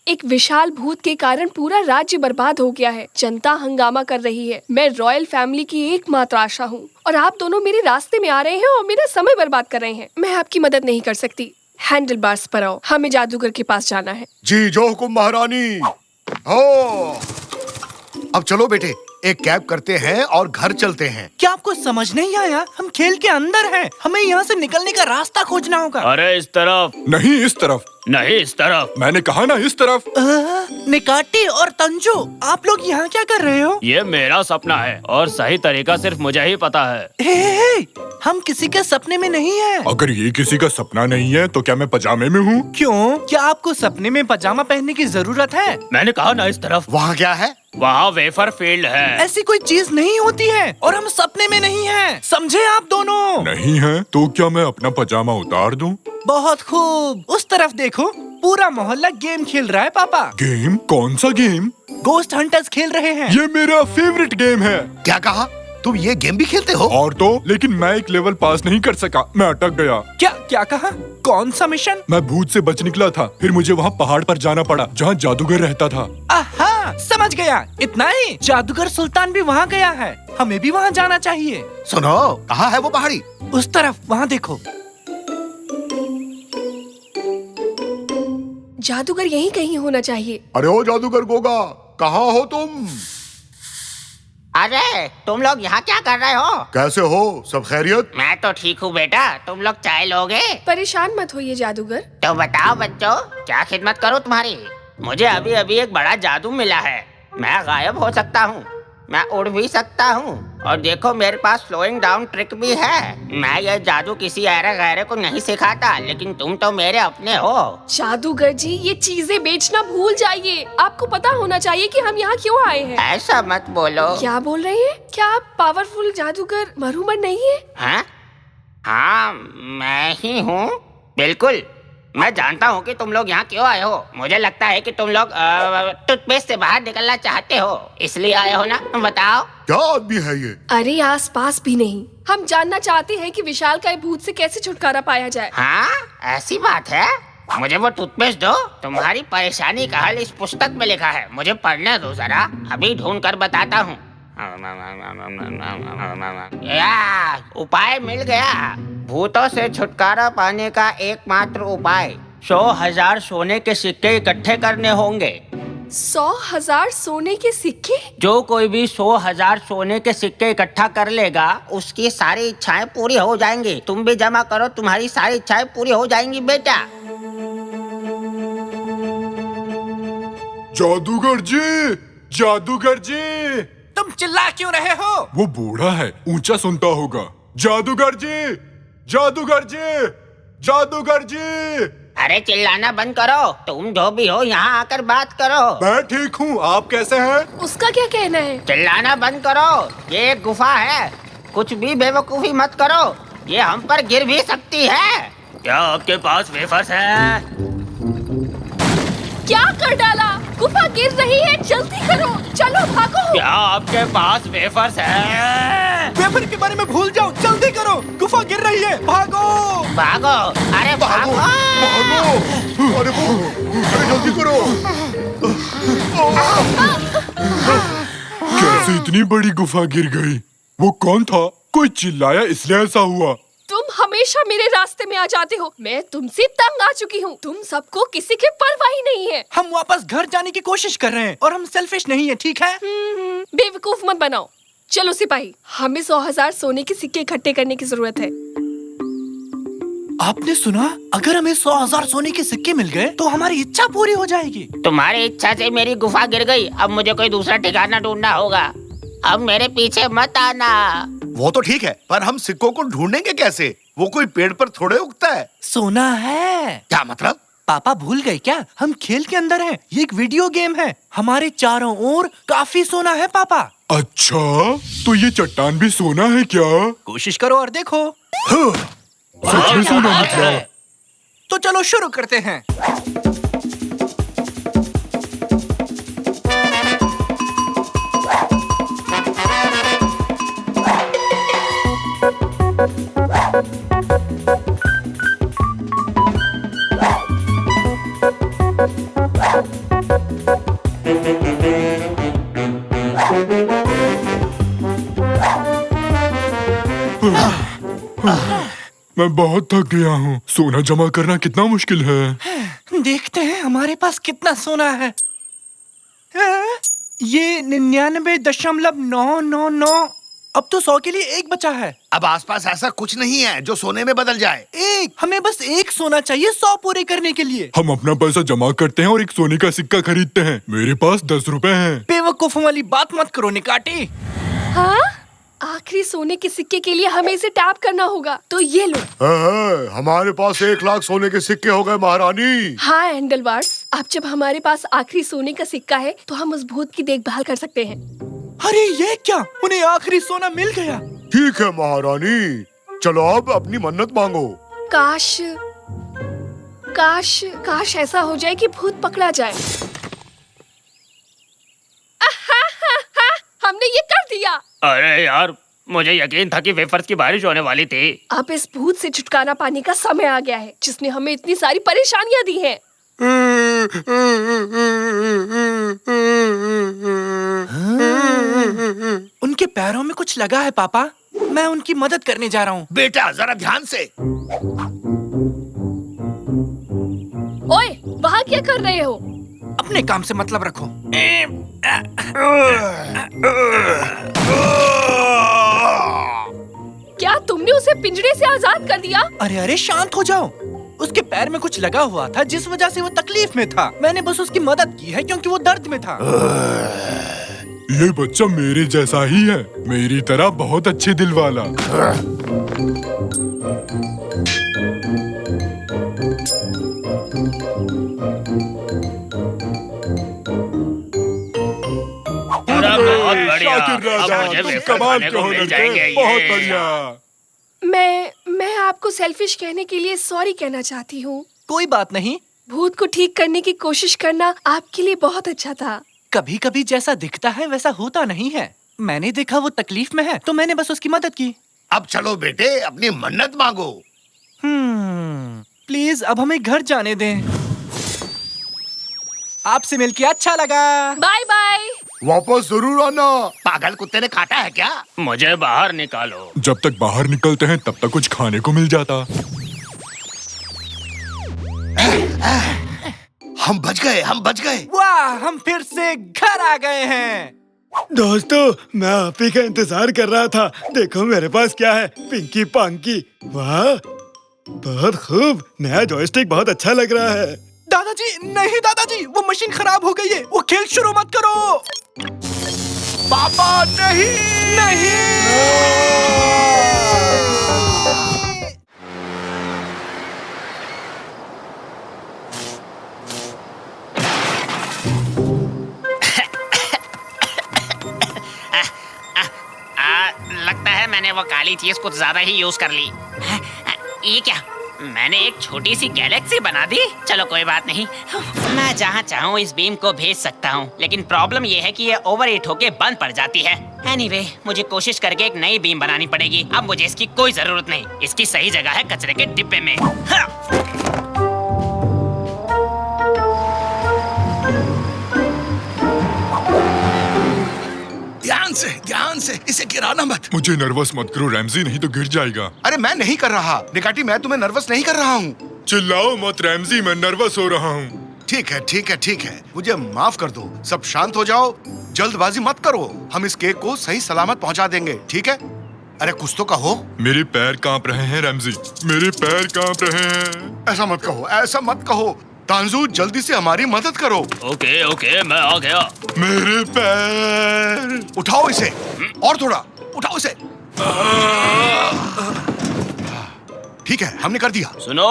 S9: एक विशाल भूत के कारण पूरा राज्य बर्बाद हो गया है। जनता हंगामा कर रही है। मैं रॉयल फैमिली की एकमात्र आशा हूँ और आप दोनों मेरे रास्ते में आ रहे हैं और मेरा समय बर्बाद कर रहे हैं। मैं आपकी मदद नहीं कर सकती। हैंडल बार्स पर आओ, हमें जादूगर के पास जाना है।
S1: जी जो हुकुम महारानी। हो, अब चलो बेटे, एक कैब करते हैं और घर चलते हैं।
S3: क्या आपको समझ नहीं आया? हम खेल के अंदर हैं। हमें यहाँ से निकलने का रास्ता खोजना होगा।
S8: अरे इस तरफ
S2: नहीं इस तरफ।
S8: नहीं, इस तरफ।
S2: मैंने कहा ना इस तरफ।
S3: निकाटी और तंजो, आप लोग यहाँ क्या कर रहे हो?
S8: ये मेरा सपना है और सही तरीका सिर्फ मुझे ही पता है।
S3: हे, हम किसी के सपने में नहीं हैं।
S2: अगर ये किसी का सपना नहीं है तो क्या मैं पजामे में हूँ?
S3: क्यों? क्या आपको सपने में पजामा पहनने की जरूरत है?
S8: मैंने कहा ना इस तरफ।
S1: वहाँ क्या है?
S8: वहाँ वेफर फील्ड है।
S3: ऐसी कोई चीज नहीं होती है और हम सपने में नहीं हैं। समझे आप दोनों?
S2: नहीं है तो क्या मैं अपना पजामा उतार दूं?
S3: बहुत खूब। उस तरफ देखो, पूरा मोहल्ला गेम खेल रहा है। पापा,
S2: गेम? कौन सा गेम?
S3: गोस्ट हंटर्स खेल रहे हैं।
S2: ये मेरा फेवरेट गेम है।
S1: क्या कहा? तुम ये गेम भी खेलते हो?
S2: और तो, लेकिन मैं एक लेवल पास नहीं कर सका। मैं अटक गया।
S3: क्या क्या कहा? कौन सा मिशन?
S2: मैं भूत से बच निकला था, फिर मुझे वहाँ पहाड़ पर जाना पड़ा जहाँ जादूगर रहता था।
S3: आहा, समझ गया। इतना ही? जादूगर सुल्तान भी वहाँ गया है। हमें भी वहाँ जाना चाहिए।
S1: सुनो, कहाँ है वो पहाड़ी?
S3: उस तरफ, वहाँ देखो।
S9: जादूगर यहीं कहीं होना चाहिए।
S1: अरे ओ जादूगर गोगा, कहाँ हो तुम?
S10: अरे तुम लोग यहाँ क्या कर रहे हो?
S1: कैसे हो? सब खैरियत?
S10: मैं तो ठीक हूँ बेटा। तुम लोग चाय लोगे?
S5: परेशान मत होइए जादूगर।
S10: तो बताओ बच्चों, क्या खिदमत करूँ तुम्हारी? मुझे अभी अभी एक बड़ा जादू मिला है। मैं गायब हो सकता हूँ, मैं उड़ भी सकता हूँ और देखो मेरे पास स्लोइंग डाउन ट्रिक भी है। मैं ये जादू किसी ऐरे गैरे को नहीं सिखाता, लेकिन तुम तो मेरे अपने हो।
S5: जादूगर जी, ये चीजें बेचना भूल जाइए। आपको पता होना चाहिए कि हम यहाँ क्यों आए हैं।
S10: ऐसा मत बोलो।
S5: क्या बोल रहे हैं? क्या आप पावरफुल जादूगर मरूमर नहीं है?
S10: हाँ, मैं ही हूँ। बिल्कुल, मैं जानता हूँ कि तुम लोग यहाँ क्यों आए हो। मुझे लगता है कि तुम लोग टूथपेस्ट से बाहर निकलना चाहते हो, इसलिए आए हो ना? बताओ।
S1: क्या आदमी है ये?
S5: अरे आस पास भी नहीं। हम जानना चाहते हैं कि विशालकाय भूत से कैसे छुटकारा पाया जाए।
S10: हाँ, ऐसी बात है। मुझे वो टूथपेस्ट दो। तुम्हारी परेशानी का हल इस पुस्तक में लिखा है। मुझे पढ़ने दो जरा, अभी ढूंढ कर बताता हूँ। उपाय मिल गया। भूतों से छुटकारा पाने का एकमात्र उपाय 100,000 सोने के सिक्के इकट्ठे करने होंगे।
S5: 100,000 सोने के सिक्के?
S10: जो कोई भी 100,000 सोने के सिक्के इकट्ठा कर लेगा, उसकी सारी इच्छाएं पूरी हो जाएंगी। तुम भी जमा करो, तुम्हारी सारी इच्छाएं पूरी हो जाएंगी बेटा।
S2: जादूगर जी, जादूगर जी।
S3: तुम चिल्ला क्यों रहे हो?
S2: वो बूढ़ा है, ऊंचा सुनता होगा। जादूगर जी, जादूगर जी, जादूगर जी।
S10: अरे चिल्लाना बंद करो, तुम जो भी हो यहाँ आकर बात करो।
S2: मैं ठीक हूँ, आप कैसे हैं?
S9: उसका क्या कहना है?
S10: चिल्लाना बंद करो, ये एक गुफा है, कुछ भी बेवकूफी मत करो, ये हम पर गिर भी सकती है। क्या आपके पास वेफर्स है?
S9: क्या कर डाला? गुफा गिर रही है, जल्दी करो, चलो भागो।
S10: क्या आपके पास वेफर्स है?
S3: वेफर के बारे में भूल जाओ, जल्दी करो, गुफा गिर रही है, भागो
S10: भागो, अरे भागो,
S2: अरे जल्दी करो। कैसे इतनी बड़ी गुफा गिर गई? वो कौन था? कोई चिल्लाया इसलिए ऐसा हुआ।
S9: तुम हमेशा मेरे रास्ते में आ जाते हो, मैं तुमसे तंग आ चुकी हूँ। तुम सबको किसी की परवाह ही नहीं है।
S3: हम वापस घर जाने की कोशिश कर रहे हैं और हम सेल्फिश नहीं है, ठीक है?
S9: बेवकूफ मत बनाओ। चलो सिपाही, हमें 100,000 सोने के सिक्के इकट्ठे करने की जरूरत है।
S3: आपने सुना? अगर हमें 100,000 सोने के सिक्के मिल गए तो हमारी इच्छा पूरी हो जाएगी।
S10: तुम्हारी इच्छा से मेरी गुफा गिर गई, अब मुझे कोई दूसरा ठिकाना ढूंढना होगा। अब मेरे पीछे मत आना।
S7: वो तो ठीक है, पर हम सिक्कों को ढूंढेंगे कैसे? वो कोई पेड़ पर थोड़े उगता है।
S3: सोना है।
S7: क्या मतलब?
S3: पापा भूल गए क्या? हम खेल के अंदर हैं। ये एक वीडियो गेम है। हमारे चारों ओर काफी सोना है पापा।
S2: अच्छा, तो ये चट्टान भी सोना है क्या?
S3: कोशिश करो और देखो।
S2: सच में सोना निकला।
S3: तो चलो शुरू करते हैं।
S2: मैं बहुत थक गया हूँ। सोना जमा करना कितना मुश्किल है।
S3: देखते हैं हमारे पास कितना सोना है। ये 99.999। अब तो 100 के लिए एक बचा है।
S7: अब आसपास ऐसा कुछ नहीं है जो सोने में बदल जाए।
S3: एक, हमें बस एक सोना चाहिए 100 पूरे करने के लिए।
S2: हम अपना पैसा जमा करते हैं और एक सोने का सिक्का खरीदते हैं। मेरे पास 10 रुपए हैं।
S3: बेवकूफों वाली बात मत करो निकाटी।
S9: हाँ? आखिरी सोने के सिक्के के लिए हमें इसे टैप करना होगा। तो ये लो।
S2: हमारे पास 1 लाख सोने के सिक्के हो गए महारानी।
S9: हाँ एंडलवार्ड्स, अब जब हमारे पास आखिरी सोने का सिक्का है तो हम उस भूत की देखभाल कर सकते हैं।
S3: अरे ये क्या? उन्हें आखिरी सोना मिल गया।
S2: ठीक है महारानी, चलो अब अपनी मन्नत मांगो।
S9: काश काश काश ऐसा हो जाए कि भूत पकड़ा जाए। हमने ये कर दिया।
S10: अरे यार, मुझे यकीन था कि वेफर्स की बारिश होने वाली थी।
S9: अब इस भूत से छुटकारा पाने का समय आ गया है, जिसने हमें इतनी सारी परेशानियां दी हैं।
S3: उनके पैरों में कुछ लगा है पापा। मैं उनकी मदद करने जा रहा हूँ।
S7: बेटा जरा ध्यान से।
S9: ओए, वहाँ क्या कर रहे हो?
S3: अपने काम से मतलब रखो।
S9: क्या तुमने उसे पिंजरे से आजाद कर दिया?
S3: अरे अरे शांत हो जाओ। उसके पैर में कुछ लगा हुआ था जिस वजह से वो तकलीफ में था। मैंने बस उसकी मदद की है क्योंकि वो दर्द में था।
S2: ये बच्चा मेरे जैसा ही है, मेरी तरह बहुत अच्छे दिल वाला।
S10: बहुत बढ़िया।
S2: शाकिर राजा,
S10: अब मुझे
S2: तुम
S10: वेफर्स
S2: कमाल
S10: खाने
S2: के
S10: को
S2: हो
S10: मिल
S2: लड़के।
S10: जाएंगे।
S2: बहुत
S10: ये।
S2: बढ़िया।
S9: मैं आपको सेल्फिश कहने के लिए सॉरी कहना चाहती हूँ।
S3: कोई बात नहीं।
S9: भूत को ठीक करने की कोशिश करना आपके लिए बहुत अच्छा था।
S3: कभी कभी जैसा दिखता है वैसा होता नहीं है। मैंने देखा वो तकलीफ में है तो मैंने बस उसकी मदद की।
S7: अब चलो बेटे, अपनी मन्नत मांगो।
S3: प्लीज अब हमें घर जाने दें। आपसे मिलके अच्छा लगा।
S9: Bye bye.
S2: वापस जरूर आना।
S7: पागल कुत्ते ने काटा है क्या?
S10: मुझे बाहर निकालो।
S2: जब तक बाहर निकलते हैं तब तक कुछ खाने को मिल जाता।
S7: हम बच गए, हम बच गए।
S3: वाह, हम फिर से घर आ गए हैं।
S11: दोस्तों, मैं आप ही का इंतजार कर रहा था। देखो मेरे पास क्या है, पिंकी पांकी। वाह, बहुत खूब। नया जॉयस्टिक बहुत अच्छा लग रहा है।
S3: दादाजी, नहीं दादाजी, वो मशीन खराब हो गई है। वो खेल शुरू मत करो।
S7: पापा नहीं।
S10: वो काली चीज कुछ ज्यादा ही यूज कर ली। ये क्या, मैंने एक छोटी सी गैलेक्सी बना दी। चलो कोई बात नहीं, मैं जहाँ चाहूँ इस बीम को भेज सकता हूँ, लेकिन प्रॉब्लम ये है कि ये ओवर हीट होके बंद पड़ जाती है। एनीवे, मुझे कोशिश करके एक नई बीम बनानी पड़ेगी। अब मुझे इसकी कोई जरूरत नहीं, इसकी सही जगह है कचरे के डिब्बे में।
S1: ध्यान से इसे गिराना मत।
S2: मुझे नर्वस मत करो रैमजी, नहीं तो गिर जाएगा।
S1: अरे मैं नहीं कर रहा निकाटी, मैं तुम्हें नर्वस नहीं कर रहा हूँ।
S2: चिल्लाओ मत रैमजी, मैं नर्वस हो रहा हूँ।
S1: ठीक है ठीक है ठीक है, मुझे माफ कर दो। सब शांत हो जाओ, जल्दबाजी मत करो। हम इस केक को सही सलामत पहुँचा देंगे, ठीक है? अरे कुछ तो कहो।
S2: मेरे पैर कांप रहे हैं रैमजी, मेरे पैर कांप रहे हैं।
S1: ऐसा मत कहो, ऐसा मत कहो। तांजू, जल्दी से हमारी मदद करो।
S8: ओके ओके, मैं आ गया।
S2: मेरे पैर।
S1: उठाओ इसे, और थोड़ा उठाओ इसे। ठीक है, हमने कर दिया।
S8: सुनो,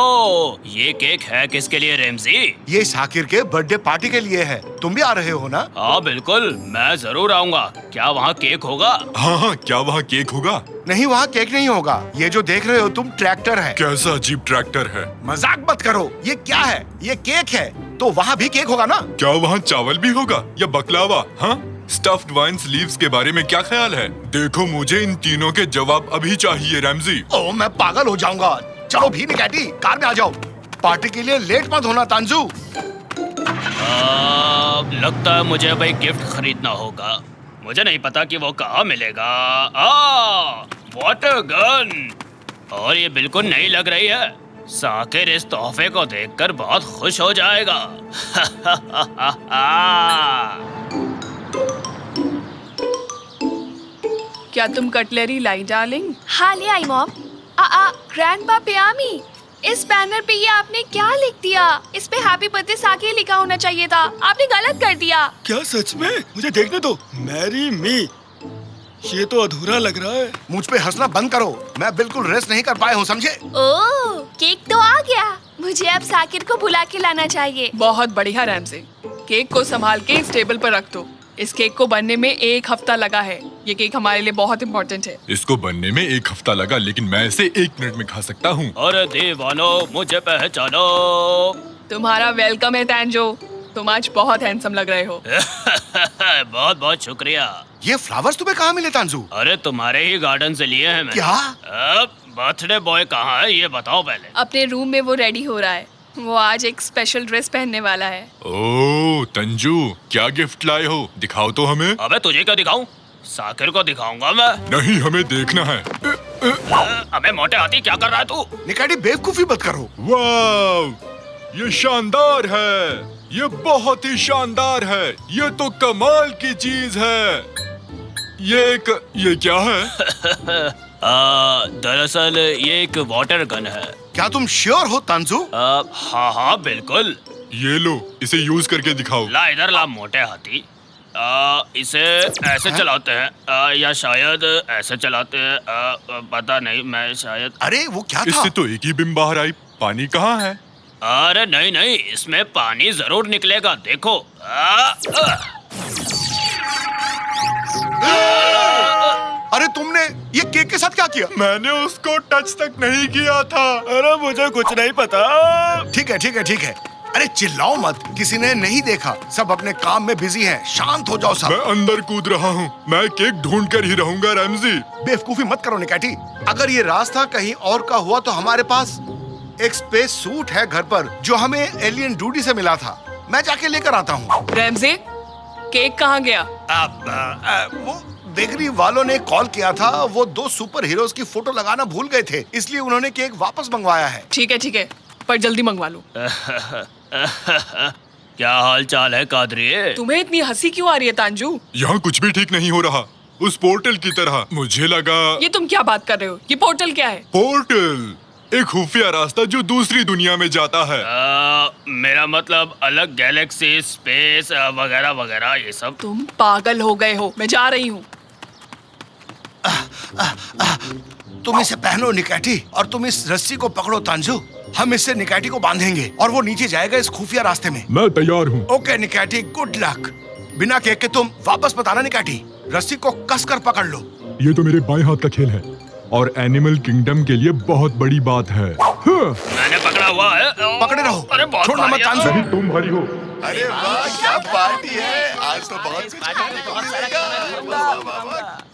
S8: ये केक है किसके लिए रैमजी?
S1: ये शाकिर के बर्थडे पार्टी के लिए है। तुम भी आ रहे हो ना?
S8: हाँ बिल्कुल, मैं जरूर आऊंगा। क्या वहाँ केक होगा?
S2: हाँ, क्या वहाँ केक होगा?
S1: नहीं, वहाँ केक नहीं होगा। ये जो देख रहे हो तुम ट्रैक्टर है।
S2: कैसा अजीब ट्रैक्टर है?
S1: मजाक मत करो, ये क्या है? ये केक है, तो वहाँ भी केक होगा ना?
S2: क्या वहाँ चावल भी होगा या बकलावा? हाँ, स्टफ्ड वाइन लीव्स के बारे में क्या ख्याल है? देखो, मुझे इन तीनों के जवाब अभी चाहिए रैमजी।
S1: ओ, मैं पागल हो जाऊंगा। चलो भी निकाटी, कार में आ जाओ। पार्टी के लिए लेट मत होना तांजू।
S8: लगता है मुझे अब एक गिफ्ट खरीदना होगा। मुझे नहीं पता कि वो कहाँ मिलेगा। वाटर गन, और ये बिल्कुल नई लग रही है। साकिर इस तोहफे को देखकर बहुत खुश हो जाएगा।
S4: क्या तुम कटलरी लाई डार्लिंग?
S5: हाँ ले आई मॉम। ग्रैंडपा पियामी, इस बैनर पे ये आपने क्या लिख दिया? इस पे हैप्पी बर्थडे साकिर लिखा होना चाहिए था, आपने गलत कर दिया।
S11: क्या सच में? मुझे देखने दो। मैरी मी, ये तो अधूरा लग रहा है।
S1: मुझ पे हंसना बंद करो, मैं बिल्कुल रेस्ट नहीं कर पाए हूँ, समझे?
S5: ओह, केक तो आ गया। मुझे अब साकिर को बुला के लाना चाहिए।
S4: बहुत बढ़िया रैमजी, केक को संभाल के इस टेबल पर रख दो। इस केक को बनने में 1 हफ्ता लगा है। ये केक हमारे लिए बहुत इम्पोर्टेंट है।
S2: इसको बनने में 1 हफ्ता लगा, लेकिन मैं इसे 1 मिनट में खा सकता हूँ।
S8: अरे दीवानो, मुझे पहचानो।
S4: तुम्हारा वेलकम है तांजो, तुम आज बहुत हैंडसम लग रहे हो।
S8: बहुत बहुत शुक्रिया।
S1: ये फ्लावर्स तुम्हें कहाँ मिले तांजू?
S8: अरे तुम्हारे ही गार्डन से लिए हैं मैंने।
S1: क्या?
S8: बर्थडे बॉय कहाँ है ये बताओ पहले।
S4: अपने रूम में वो रेडी हो रहा है। वो आज एक स्पेशल ड्रेस पहनने वाला है।
S2: ओह तंजू, क्या गिफ्ट लाए हो? दिखाओ तो हमें।
S8: अबे तुझे क्या दिखाऊं? साकिर को दिखाऊंगा मैं।
S2: नहीं, हमें देखना है।
S8: अबे मोटे हाथी, क्या कर रहा है तू?
S1: निकाटी, बेवकूफी मत करो।
S2: वाव, ये शानदार है, ये बहुत ही शानदार है। ये तो कमाल की चीज है। ये क्या है?
S8: दरअसल ये एक वाटर गन है।
S1: क्या तुम श्योर हो तांजू?
S8: हाँ हाँ बिल्कुल।
S2: ये लो, इसे यूज करके दिखाओ।
S8: ला इधर ला मोटे हाथी। इसे ऐसे चलाते हैं या शायद ऐसे चलाते हैं, पता नहीं, मैं शायद।
S1: अरे वो क्या था?
S2: इससे तो एक ही बिम बाहर आई। पानी कहाँ है?
S8: अरे नहीं नहीं, इसमें पानी जरूर निकलेगा, देखो।
S1: अरे तुमने ये केक के साथ क्या किया?
S2: मैंने उसको टच तक नहीं किया था।
S11: अरे मुझे कुछ नहीं पता।
S1: ठीक है ठीक है ठीक है। अरे चिल्लाओ मत, किसी ने नहीं देखा। सब अपने काम में बिजी हैं। शांत हो जाओ सब।
S2: मैं अंदर कूद रहा हूँ। मैं केक ढूंढ कर ही रहूंगा रैमजी।
S1: बेवकूफी मत करो निकाटी। अगर ये रास्ता कहीं और का हुआ तो हमारे पास एक स्पेस सूट है घर पर, जो हमें एलियन डूडी से मिला था। मैं जाके लेकर आता हूँ।
S4: रैमजी, केक कहाँ गया?
S1: वो बेकरी वालों ने कॉल किया था। वो 2 सुपर हीरोज की फोटो लगाना भूल गए थे, इसलिए उन्होंने केक वापस मंगवाया है।
S4: ठीक है, पर जल्दी मंगवा लो।
S8: क्या हाल चाल है कादरिए?
S4: तुम्हें इतनी हंसी क्यों आ रही है तांजू?
S2: यहाँ कुछ भी ठीक नहीं हो रहा। उस पोर्टल की तरह मुझे लगा।
S4: ये तुम क्या बात कर रहे हो? ये पोर्टल क्या है?
S2: पोर्टल एक खुफिया रास्ता जो दूसरी दुनिया में जाता है।
S8: मेरा मतलब अलग गैलेक्सी, स्पेस वगैरह वगैरह, ये सब।
S4: तुम पागल हो गए हो। मैं जा रही हूँ।
S1: तुम इसे पहनो निकाटी, और तुम इस रस्सी को पकड़ो तांजू। हम इससे निकाटी को बांधेंगे और वो नीचे जाएगा इस खुफिया रास्ते में।
S2: मैं तैयार हूँ।
S1: Okay Necati, good luck. बिना केक के तुम वापस मत आना निकाटी। रस्सी को कसकर पकड़ लो।
S2: ये तो मेरे बाएं हाथ का खेल है। और एनिमल किंगडम के लिए बहुत बड़ी बात है।
S8: मैंने पकड़ा हुआ है।
S1: पकड़े रहो।
S8: अरे बहुत
S1: छोड़ना मत,
S8: भारी है।
S1: तानसु।
S2: नहीं, तुम भारी हो।
S1: अरे वाह, क्या पार्टी है आज तो। बहुत कुछ खाने को मिलेगा।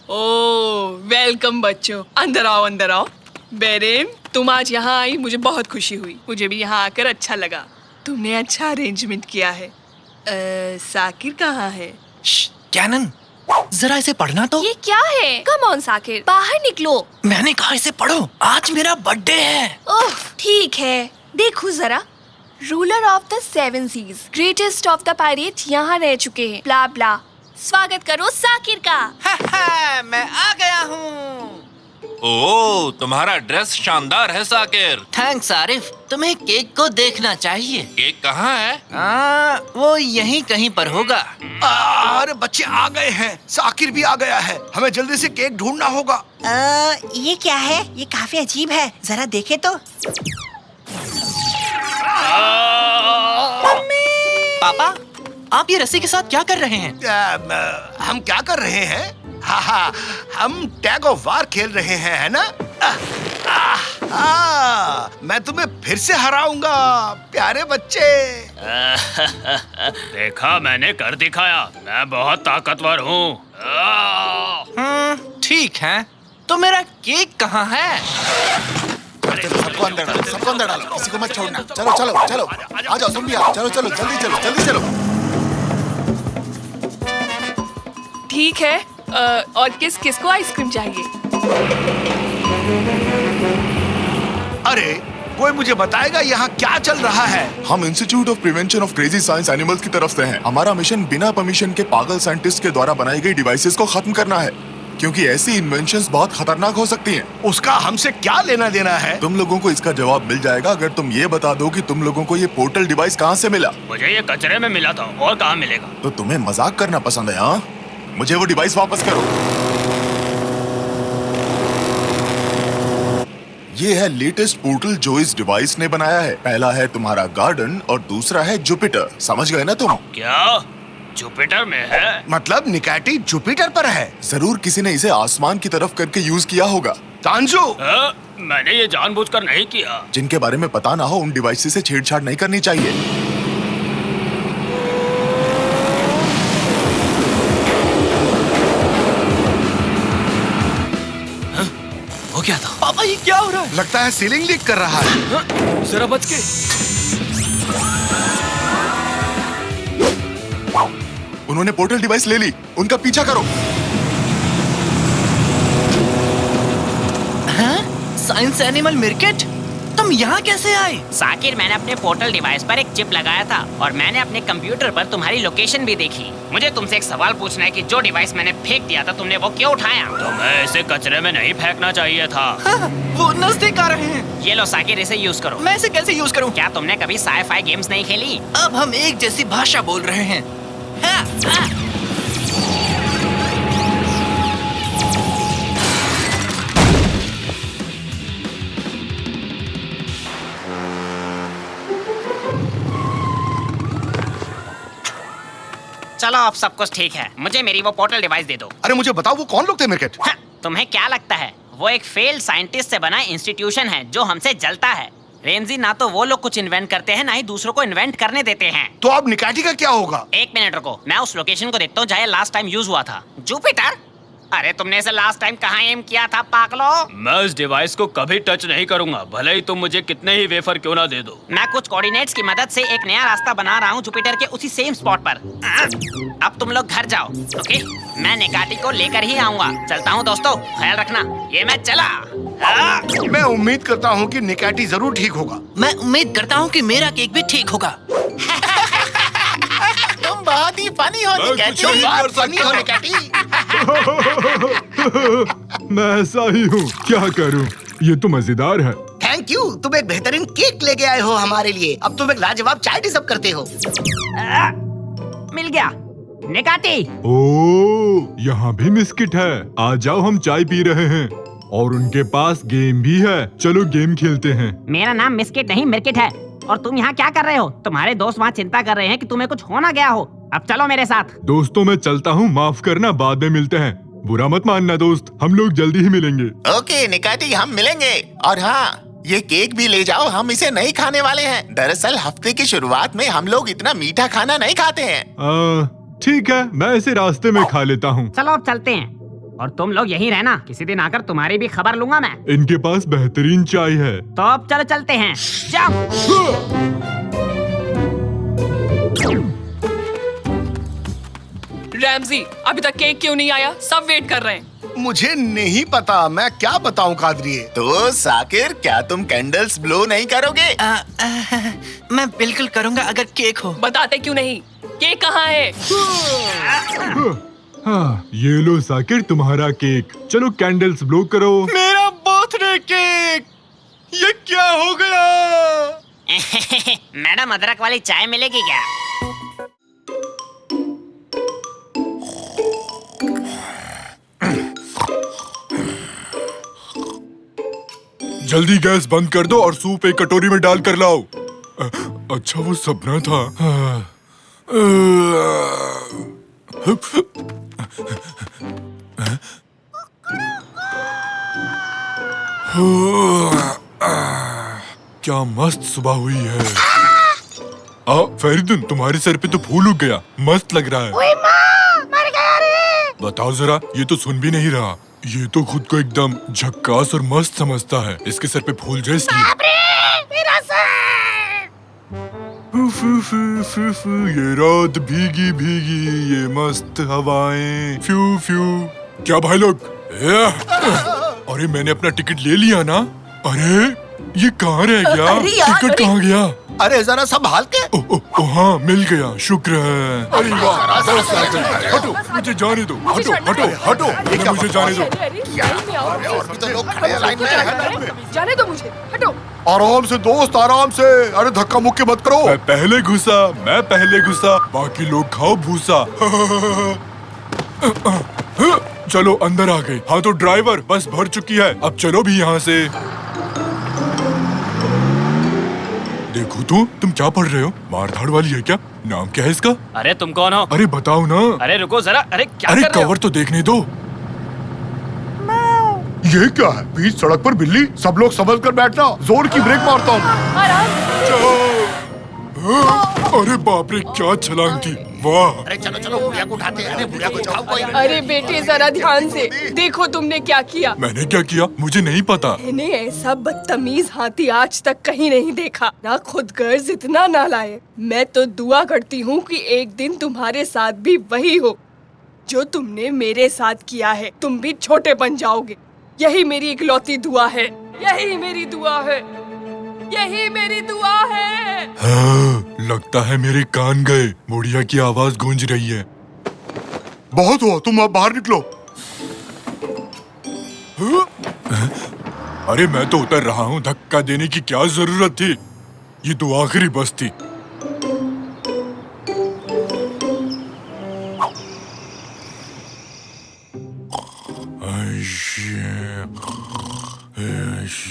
S4: ओह वेलकम बच्चों, अंदर आओ अंदर आओ। बेरेन, तुम आज यहाँ आई, मुझे बहुत खुशी हुई। मुझे भी यहाँ आकर अच्छा लगा। तुमने अच्छा अरेंजमेंट किया है। साकिर कहाँ है?
S3: कैनन, जरा इसे पढ़ना तो।
S9: ये क्या है? कम ऑन साकिर, बाहर निकलो।
S3: मैंने कहा इसे पढ़ो, आज मेरा बर्थडे है।
S9: ओह ठीक है, देखो जरा। Ruler of the 7 seas, greatest of the pirate यहाँ रह चुके हैं, ब्ला ब्ला। स्वागत करो साकिर का।
S3: मैं आ गया हूँ।
S12: ओह, तुम्हारा ड्रेस शानदार है साकिर।
S3: थैंक्स आरिफ, तुम्हें केक को देखना चाहिए।
S12: केक कहाँ है?
S3: वो यहीं कहीं पर होगा।
S1: अरे बच्चे आ गए हैं, साकिर भी आ गया है। हमें जल्दी से केक ढूंढना होगा।
S13: ये क्या है? ये काफी अजीब है, जरा देखे तो।
S3: पापा, आप ये रस्सी के साथ क्या कर रहे हैं?
S1: हम क्या कर रहे हैं? हाँ, हम टैग ऑफ वार खेल रहे हैं, है ना? मैं तुम्हें फिर से हराऊंगा प्यारे बच्चे।
S8: देखा, मैंने कर दिखाया। मैं बहुत ताकतवर हूँ।
S3: ठीक है, तो मेरा केक कहाँ है?
S1: सबको अंदर डालो, सबको अंदर डालो, किसी को मत छोड़ना। चलो चलो चलो, आ जाओ तुम भी आओ। चलो चलो, जल्दी चलो, जल्दी चलो।
S4: ठीक है, और किस किस को आइसक्रीम चाहिए?
S1: अरे कोई मुझे बताएगा यहाँ क्या चल रहा है?
S2: हम institute of prevention of crazy science animals की तरफ से हैं। हमारा मिशन बिना परमिशन के पागल साइंटिस्ट के द्वारा बनाई गई डिवाइसेस को खत्म करना है, क्योंकि ऐसी इन्वेंशंस बहुत खतरनाक हो सकती हैं।
S1: उसका हमसे क्या लेना देना है?
S2: तुम लोगों को इसका जवाब मिल जाएगा अगर तुम ये बता दो कि तुम लोगों को ये पोर्टल डिवाइस कहाँ से मिला।
S8: मुझे ये कचरे में मिला था, और कहाँ मिलेगा?
S2: तो तुम्हें मजाक करना पसंद है? हाँ, मुझे वो डिवाइस वापस करो। ये है लेटेस्ट पोर्टल जो इस डिवाइस ने बनाया है। पहला है तुम्हारा गार्डन और दूसरा है जुपिटर। समझ गए ना तुम?
S8: क्या जुपिटर में है?
S1: मतलब निकैटी जुपिटर पर है?
S2: जरूर किसी ने इसे आसमान की तरफ करके यूज किया होगा।
S1: तांजू,
S8: मैंने ये जानबूझकर नहीं किया।
S2: जिनके बारे में पता ना हो उन डिवाइस से छेड़छाड़ नहीं करनी चाहिए।
S3: वो क्या था? पापा, ये क्या हो रहा है?
S1: लगता है सीलिंग लीक कर रहा है।
S3: जरा बच के।
S2: उन्होंने पोर्टल डिवाइस ले ली, उनका पीछा करो।
S3: साइंस एनिमल मिर्केट, तुम यहाँ कैसे आए?
S10: साकिर, मैंने अपने पोर्टल डिवाइस पर एक चिप लगाया था और मैंने अपने कंप्यूटर पर तुम्हारी लोकेशन भी देखी। मुझे तुमसे एक सवाल पूछना है कि जो डिवाइस मैंने फेंक दिया था तुमने वो क्यों उठाया?
S8: तुम्हें इसे कचरे में नहीं फेंकना चाहिए था।
S3: वो नजदीक आ रहे हैं।
S10: ये लो साकिर, इसे यूज करो।
S3: मैं इसे कैसे यूज करूँ?
S10: क्या तुमने कभी साई-फाई गेम्स नहीं खेली?
S3: अब हम एक जैसी भाषा बोल रहे हैं।
S10: चलो, अब सब कुछ ठीक है। मुझे मेरी वो पोर्टल डिवाइस दे दो।
S1: अरे मुझे बताओ, वो कौन लोग थे मिर्केट?
S10: तुम्हें क्या लगता है? वो एक फेल्ड साइंटिस्ट से बना इंस्टीट्यूशन है जो हमसे जलता है। रेंजी, ना तो वो लोग कुछ इन्वेंट करते हैं, ना ही दूसरों को इन्वेंट करने देते हैं।
S1: तो अब निकैटी का क्या होगा?
S10: एक मिनट रुको, मैं उस लोकेशन को देखता हूँ जहाँ लास्ट टाइम यूज हुआ था। जुपिटर? अरे तुमने इसे लास्ट टाइम कहाँ एम किया था पागलो?
S8: मैं इस डिवाइस को कभी टच नहीं करूंगा, भले ही तुम मुझे कितने ही वेफर क्यों ना दे दो।
S10: मैं कुछ कोऑर्डिनेट्स की मदद से एक नया रास्ता बना रहा हूँ जुपिटर के उसी सेम स्पॉट पर। अब तुम लोग घर जाओ, ओके? मैं निकाटी को लेकर ही आऊंगा। चलता हूँ दोस्तों, ख्याल रखना। ये मैं चला।
S1: मैं उम्मीद करता हूँ कि निकैटी जरूर ठीक होगा।
S3: मैं उम्मीद करता हूँ कि मेरा केक भी ठीक होगा।
S13: तुम बहुत ही फनी हो निकैटी।
S1: फनी हो निकैटी।
S2: मैं ऐसा ही हूँ, क्या करूँ? ये तो मजेदार है।
S13: थैंक यू, तुम एक बेहतरीन केक लेके आए हो हमारे लिए। अब तुम एक लाजवाब चाय डिजर्व करते हो।
S10: मिल गया निकाटी।
S2: ओह, यहाँ भी बिस्किट है। आ जाओ, हम चाय पी रहे हैं और उनके पास गेम भी है। चलो गेम खेलते हैं।
S10: मेरा नाम मिस्किट नहीं मिर्किट है। और तुम यहाँ क्या कर रहे हो? तुम्हारे दोस्त वहाँ चिंता कर रहे हैं कि तुम्हें कुछ हो ना गया हो। अब चलो मेरे साथ।
S2: दोस्तों, मैं चलता हूँ, माफ करना, बाद में मिलते हैं। बुरा मत मानना दोस्त, हम लोग जल्दी ही मिलेंगे।
S14: ओके निकाटी, हम मिलेंगे। और हाँ, ये केक भी ले जाओ, हम इसे नहीं खाने वाले हैं। दरअसल हफ्ते की शुरुआत में हम लोग इतना मीठा खाना नहीं खाते हैं।
S2: ठीक है, मैं इसे रास्ते में खा लेता हूँ।
S6: चलो अब चलते हैं, और तुम लोग यहीं रहना, किसी दिन आकर तुम्हारी भी खबर लूंगा मैं।
S2: इनके पास बेहतरीन चाय है।
S6: तो अब चलो चलते हैं, जाओ।
S4: रैमजी, अभी तक केक क्यों नहीं आया? सब वेट कर रहे हैं।
S1: मुझे नहीं पता, मैं क्या बताऊं कादरिए।
S14: तो साकिर, क्या तुम कैंडल्स ब्लो नहीं करोगे?
S3: मैं बिल्कुल करूंगा अगर केक हो।
S4: बताते क्यों नहीं? केक कहाँ है?
S2: हाँ, ये लो साकिर तुम्हारा केक। चलो कैंडल्स ब्लो करो।
S3: मेरा बर्थडे केक, ये क्या हो गया?
S10: मैडम, अदरक वाली चाय मिलेगी क्या?
S2: जल्दी गैस बंद कर दो और सूप एक कटोरी में डाल कर लाओ। अच्छा, वो सपना था। क्या मस्त सुबह हुई है। फरीदुन, तुम्हारे सर पे तो फूल उग गया, मस्त लग रहा है।
S10: ओए माँ, मर गया रे।
S2: बताओ जरा, ये तो सुन भी नहीं रहा। ये तो खुद को एकदम झक्कास और मस्त समझता है। इसके सर पे फूल जैसे
S10: मेरा सर।
S2: ये रात भीगी भीगी, ये मस्त हवाएं, फ्यू फ्यू। क्या भाई लोग? अरे मैंने अपना टिकट ले लिया ना। अरे ये कहाँ रह गया? टिकट कहाँ गया?
S1: अरे जरा संभाल के।
S2: हाँ, मिल गया, शुक्र है। अरे वाह, हटो, मुझे जाने दो। हटो हटो हटो, मुझे जाने दो।
S1: और भी तो लोग खड़े हैं लाइन में।
S9: जाने दो मुझे, हटो।
S1: आराम से दोस्त, आराम से। अरे धक्का मुक्की मत करो।
S2: मैं पहले घुसा, बाकी लोग खाओ भूसा। चलो अंदर आ गए। हाँ तो ड्राइवर, बस भर चुकी है, अब चलो भी यहाँ से। देखो तो, तुम क्या पढ़ रहे हो? मारधाड़ वाली है क्या? नाम क्या है इसका?
S8: अरे तुम कौन हो?
S2: अरे बताओ ना।
S8: अरे रुको जरा, अरे क्या
S2: अरे
S8: कर रहे हो?
S2: कवर तो देखने दो।
S1: ये क्या है? बीच सड़क पर बिल्ली? सब लोग समझ कर बैठना, जोर की ब्रेक मारता हूँ।
S2: अरे बाप रे, क्या छलांग थी, वाह।
S13: अरे चलो चलो, बुढ़िया को उठाते हैं। अरे बुढ़िया को उठाओ कोई।
S9: अरे बेटे, जरा ध्यान से देखो तुमने क्या किया।
S2: मैंने क्या किया? मुझे नहीं पता।
S9: मैंने ऐसा बदतमीज हाथी आज तक कहीं नहीं देखा। ना खुद गर्ज इतना ना लाए। मैं तो दुआ करती हूँ कि एक दिन तुम्हारे साथ भी वही हो जो तुमने मेरे साथ किया है। तुम भी छोटे बन जाओगे। यही मेरी इकलौती दुआ है। यही मेरी दुआ है। यही मेरी दुआ है।
S2: हाँ, लगता है मेरे कान गए। बुढ़िया की आवाज गूंज रही है।
S1: बहुत हुआ, तुम अब बाहर निकलो।
S2: अरे मैं तो उतर रहा हूँ, धक्का देने की क्या जरूरत थी? ये तो आखिरी बस थी।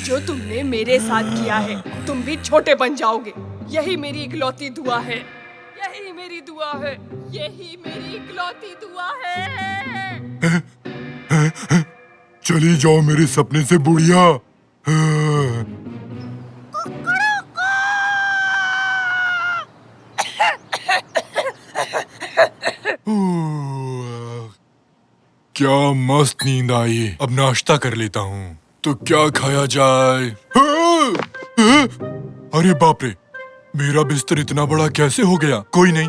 S9: जो तुमने मेरे साथ किया है, तुम भी छोटे बन जाओगे। यही मेरी इकलौती दुआ है। यही मेरी दुआ है। यही मेरी इकलौती दुआ है।
S2: चली जाओ मेरे सपने से बुढ़िया। क्या मस्त नींद आई। अब नाश्ता कर लेता हूँ। तो क्या खाया जाए? अरे बाप रे, मेरा बिस्तर इतना बड़ा कैसे हो गया? कोई नहीं,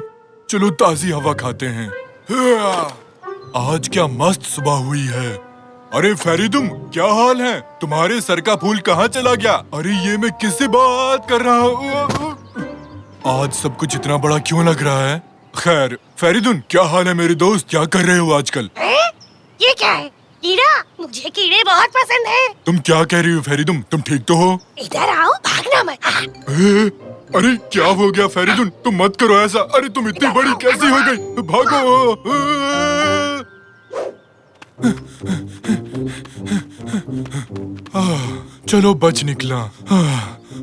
S2: चलो ताजी हवा खाते हैं। आज क्या मस्त सुबह हुई है। अरे फरीदुम, क्या हाल है? तुम्हारे सर का फूल कहाँ चला गया? अरे ये मैं किससे बात कर रहा हूँ? आज सब कुछ इतना बड़ा क्यों लग रहा है? खैर, फरीदुन, क्या हाल है मेरे दोस्त? क्या कर रहे हो आजकल?
S10: ये क्या है? कीड़ा? मुझे कीड़े बहुत पसंद है।
S2: तुम क्या कह रही हो फरीदुम? तुम ठीक तो हो?
S10: इधर आओ, भागना मत।
S2: अरे क्या हो गया फरीदुन? तुम मत करो ऐसा। अरे तुम इतनी बड़ी कैसी हो गई? भागो। चलो बच निकला।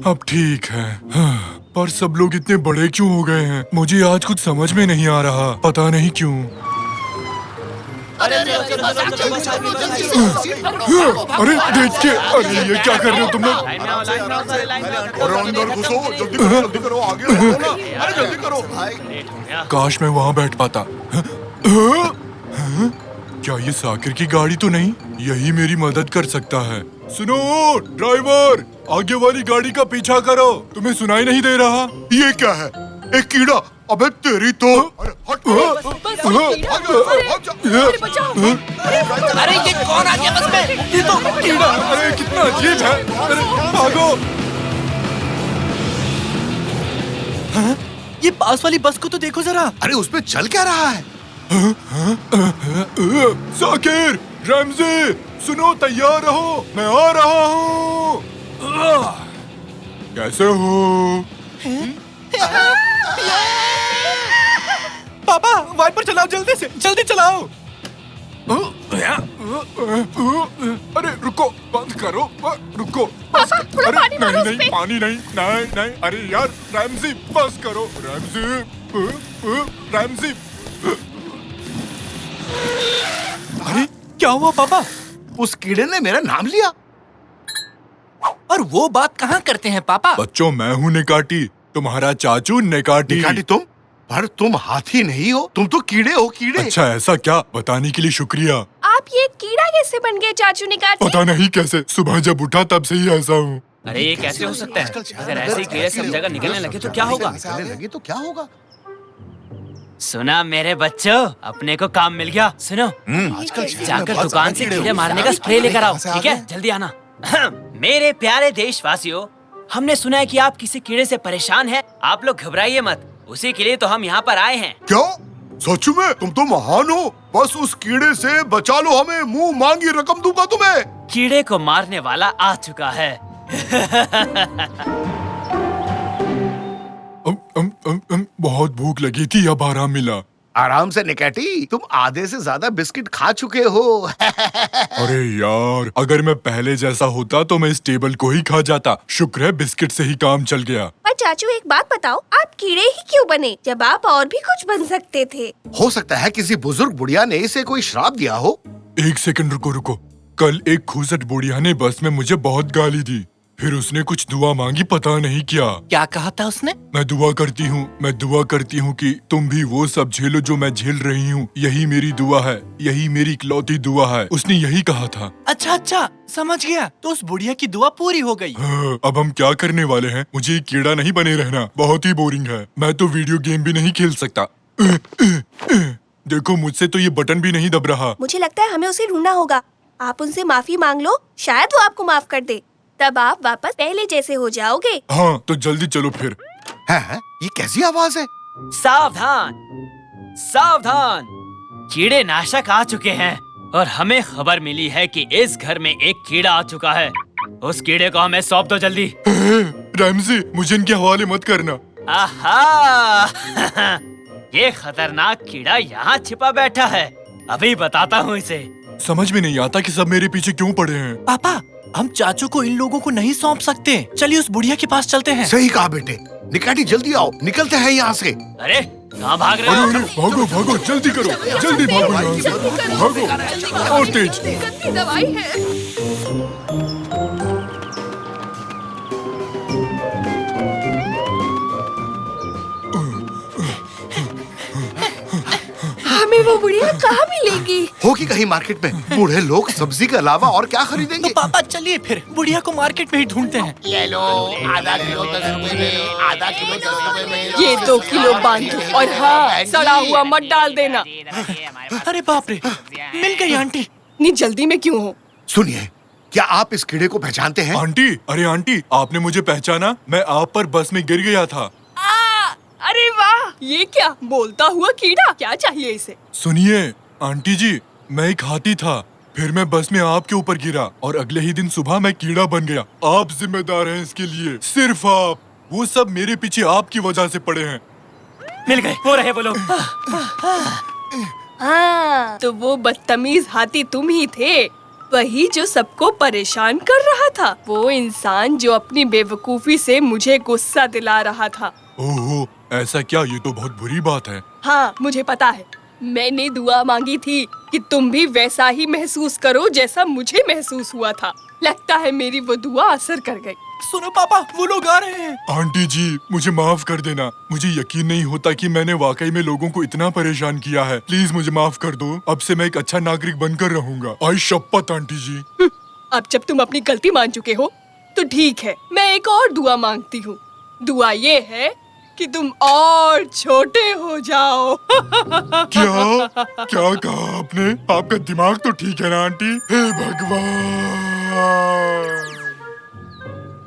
S2: अब ठीक है। पर सब लोग इतने बड़े क्यों हो गए हैं? मुझे आज कुछ समझ में नहीं आ रहा, पता नहीं क्यों। अरे देखिए, अरे ये क्या कर रहे हो तुम लोग?
S1: और अंदर घुसो, जल्दी करो, आगे बढ़ो ना। अरे जल्दी करो भाई।
S2: काश मैं वहाँ बैठ पाता। क्या ये साकिर की गाड़ी तो नहीं? यही मेरी मदद कर सकता है। सुनो ड्राइवर, आगे वाली गाड़ी का पीछा करो। तुम्हें सुनाई नहीं दे रहा?
S1: ये क्या है? एक कीड़ा। अबे तेरी तो।
S3: अरे ये कौन आ गया बस में? ये तो
S2: कीड़ा। अरे कितना अजीब है। अरे भागो।
S3: हाँ? ये पास वाली बस को तो देखो जरा।
S1: अरे उसमें चल क्या रहा है?
S2: साकिर, रमजी, सुनो, तैयार रहो, मैं आ रहा हूँ। कैसे हो?
S3: पापा वाइपर चलाओ, जल्दी से, जल्दी चलाओ।
S2: अरे रुको, बंद करो, रुको। अरे नहीं, पानी नहीं। अरे यार रैमजी, बस करो। रैमजी।
S3: अरे क्या हुआ पापा?
S1: उस कीड़े ने मेरा नाम लिया।
S3: और वो बात कहाँ करते हैं पापा?
S2: बच्चों, मैं हूँ निकाटी, तुम्हारा चाचू निकाटी।
S1: निकाटी तुम? पर तुम हाथी नहीं हो, तुम तो कीड़े हो, कीड़े।
S2: अच्छा ऐसा क्या? बताने के लिए शुक्रिया।
S9: आप ये कीड़ा कैसे बन गए चाचू निकाटी?
S2: पता नहीं कैसे, सुबह जब उठा तब से ही ऐसा हूँ।
S6: अरे ये कैसे हो सकता है? अगर ऐसे कीड़े सब जगह निकलने लगे तो क्या होगा? सुना मेरे बच्चों, अपने को काम मिल गया। सुनो, जाकर दुकान से कीड़े मारने का स्प्रे लेकर आओ, ठीक है? जल्दी आना। मेरे प्यारे देशवासियों, हमने सुना है कि आप किसी कीड़े से परेशान हैं। आप लोग घबराइए मत, उसी के लिए तो हम यहाँ पर आए हैं।
S1: क्या? सच में? तुम तो महान हो। बस उस कीड़े से बचा लो हमें, मुंह मांगी रकम दूंगा तुम्हें।
S6: कीड़े को मारने वाला आ चुका है।
S2: बहुत भूख लगी थी, अब आराम मिला।
S1: आराम से निकाटी, तुम आधे से ज्यादा बिस्किट खा चुके हो।
S2: अरे यार, अगर मैं पहले जैसा होता तो मैं इस टेबल को ही खा जाता। शुक्र है बिस्किट से ही काम चल गया।
S9: पर चाचू एक बात बताओ, आप कीड़े ही क्यों बने जब आप और भी कुछ बन सकते थे?
S1: हो सकता है किसी बुजुर्ग बुढ़िया ने इसे कोई श्राप दिया हो।
S2: एक सेकंड रुको। कल एक खूसट बुढ़िया ने बस में मुझे बहुत गाली दी। फिर उसने कुछ दुआ मांगी, पता नहीं क्या
S3: कहा था उसने?
S2: मैं दुआ करती हूँ कि तुम भी वो सब झेलो जो मैं झेल रही हूँ। यही मेरी दुआ है, यही मेरी इकलौती दुआ है। उसने यही कहा था।
S3: अच्छा, समझ गया। तो उस बुढ़िया की दुआ पूरी हो गई।
S2: हाँ, अब हम क्या करने वाले हैं? मुझे कीड़ा नहीं बने रहना, बहुत ही बोरिंग है। मैं तो वीडियो गेम भी नहीं खेल सकता। देखो, मुझसे तो ये बटन भी नहीं दब रहा।
S9: मुझे लगता है हमें उसे ढूंढना होगा। आप उनसे माफी मांग लो, शायद वो आपको माफ कर दे। तब आप वापस पहले जैसे हो जाओगे।
S2: हाँ, तो जल्दी चलो फिर।
S1: है? ये कैसी आवाज है?
S6: सावधान, कीड़े नाशक आ चुके हैं और हमें खबर मिली है कि इस घर में एक कीड़ा आ चुका है। उस कीड़े को हमें सौंप दो जल्दी।
S2: रैमजी, मुझे इनके हवाले मत करना।
S6: आहा, ये खतरनाक कीड़ा यहाँ छिपा बैठा है। अभी बताता हूँ इसे।
S2: समझ में नहीं आता कि सब मेरे पीछे क्यों पड़े हैं।
S3: पापा, हम चाचू को इन लोगों को नहीं सौंप सकते। चलिए उस बुढ़िया के पास चलते हैं।
S1: सही कहा बेटे। निकाटी जल्दी आओ, निकलते हैं यहाँ से।
S6: अरे कहाँ भाग रहे हो?
S2: भागो, जल्दी करो, जल्दी भागो यहाँ से। भागो और तेज।
S9: दवाई है। हमें वो बुढ़िया कहाँ मिलेगी?
S1: होगी कहीं मार्केट में। बूढ़े लोग सब्जी के अलावा और क्या खरीदेंगे?
S3: तो पापा चलिए फिर बुढ़िया को मार्केट में ही ढूंढते हैं।
S14: ये लो, आधा किलो 10 रुपए में, आधा किलो 10 रुपए में।
S9: ये 2 किलो बांधो और हाँ, सड़ा हुआ मत डाल देना।
S3: अरे बाप रे, मिल गई आंटी।
S9: इतनी जल्दी में क्यों हो?
S1: सुनिए, क्या आप इस कीड़े को पहचानते हैं?
S2: आंटी, अरे आंटी, आपने मुझे पहचाना? मैं आप पर बस में गिर गया था।
S9: अरे वाह, ये क्या बोलता हुआ कीड़ा? क्या चाहिए इसे?
S2: सुनिए आंटी जी, मैं एक हाथी था, फिर मैं बस में आपके ऊपर गिरा और अगले ही दिन सुबह मैं कीड़ा बन गया। आप जिम्मेदार हैं इसके लिए, सिर्फ आप। वो सब मेरे पीछे आपकी वजह से पड़े हैं।
S6: मिल गए, वो रहे वो लोग।
S9: हाँ, तो वो बदतमीज हाथी तुम ही थे, वही जो सबको परेशान कर रहा था। वो इंसान जो अपनी बेवकूफी से मुझे गुस्सा दिला रहा था।
S2: ओहो, ऐसा क्या? ये तो बहुत बुरी बात है।
S9: हाँ, मुझे पता है। मैंने दुआ मांगी थी कि तुम भी वैसा ही महसूस करो जैसा मुझे महसूस हुआ था। लगता है मेरी वो दुआ असर कर गई।
S3: सुनो पापा, वो लोग आ रहे हैं।
S2: आंटी जी, मुझे माफ कर देना। मुझे यकीन नहीं होता कि मैंने वाकई में लोगों को इतना परेशान किया है। प्लीज मुझे माफ कर दो। अब से मैं एक अच्छा नागरिक बनकर रहूंगा। आई शपथ आंटी जी।
S9: अब जब तुम अपनी गलती मान चुके हो तो ठीक है, मैं एक और दुआ मांगती हूँ। दुआ ये है कि तुम और छोटे हो जाओ।
S2: क्या क्या कहा आपने? आपका दिमाग तो ठीक है ना आंटी? हे भगवान!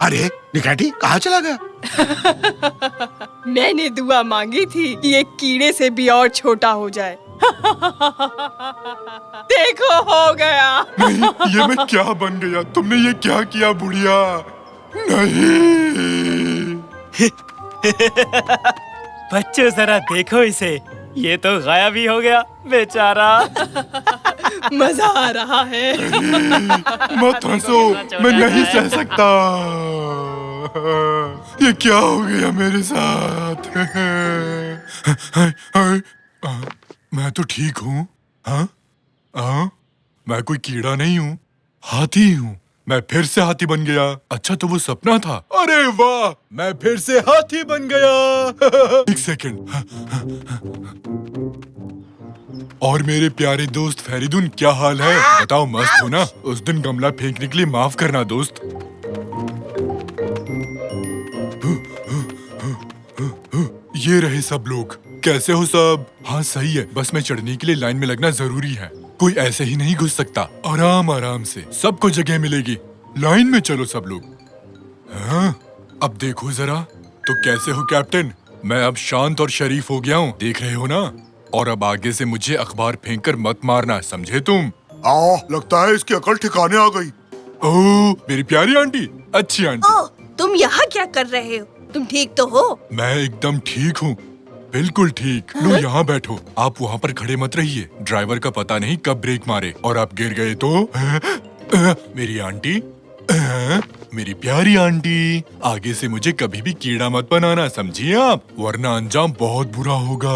S1: अरे निकैटी कहाँ चला गया?
S9: मैंने दुआ मांगी थी कि एक कीड़े से भी और छोटा हो जाए। देखो, हो गया।
S2: नहीं, ये मैं क्या बन गया? तुमने ये क्या किया बुढ़िया? नहीं।
S11: बच्चों जरा देखो इसे, ये तो गायब ही हो गया बेचारा।
S9: मजा आ रहा है।
S2: मत हंसो, मैं नहीं सह सकता। ये क्या हो गया मेरे साथ? मैं तो ठीक हूँ। हाँ? हाँ? मैं कोई कीड़ा नहीं हूँ, हाथी हूँ। मैं फिर से हाथी बन गया। अच्छा, तो वो सपना था। अरे वाह, मैं फिर से हाथी बन गया। एक सेकंड। और मेरे प्यारे दोस्त फेरिदुन, क्या हाल है? बताओ, मस्त हो ना? उस दिन गमला फेंकने के लिए माफ करना दोस्त। ये रहे सब लोग। कैसे हो सब? हाँ सही है, बस मैं चढ़ने के लिए लाइन में लगना जरूरी है। कोई ऐसे ही नहीं घुस सकता। आराम आराम से, सबको जगह मिलेगी। लाइन में चलो सब लोग। हाँ, अब देखो जरा। तो कैसे हो कैप्टन? मैं अब शांत और शरीफ हो गया हूँ, देख रहे हो ना? और अब आगे से मुझे अखबार फेंककर मत मारना, समझे तुम?
S1: लगता है इसकी अकल ठिकाने आ गई।
S2: ओह, मेरी प्यारी आंटी, अच्छी आंटी।
S9: ओह, तुम यहाँ क्या कर रहे हो? तुम ठीक तो हो?
S2: मैं एकदम ठीक हूँ, बिल्कुल ठीक। लो यहाँ बैठो। आप वहाँ पर खड़े मत रहिए। ड्राइवर का पता नहीं कब ब्रेक मारे और आप गिर गए तो। मेरी आंटी, मेरी प्यारी आंटी, आगे से मुझे कभी भी कीड़ा मत बनाना, समझिए आप? वरना अंजाम बहुत बुरा होगा।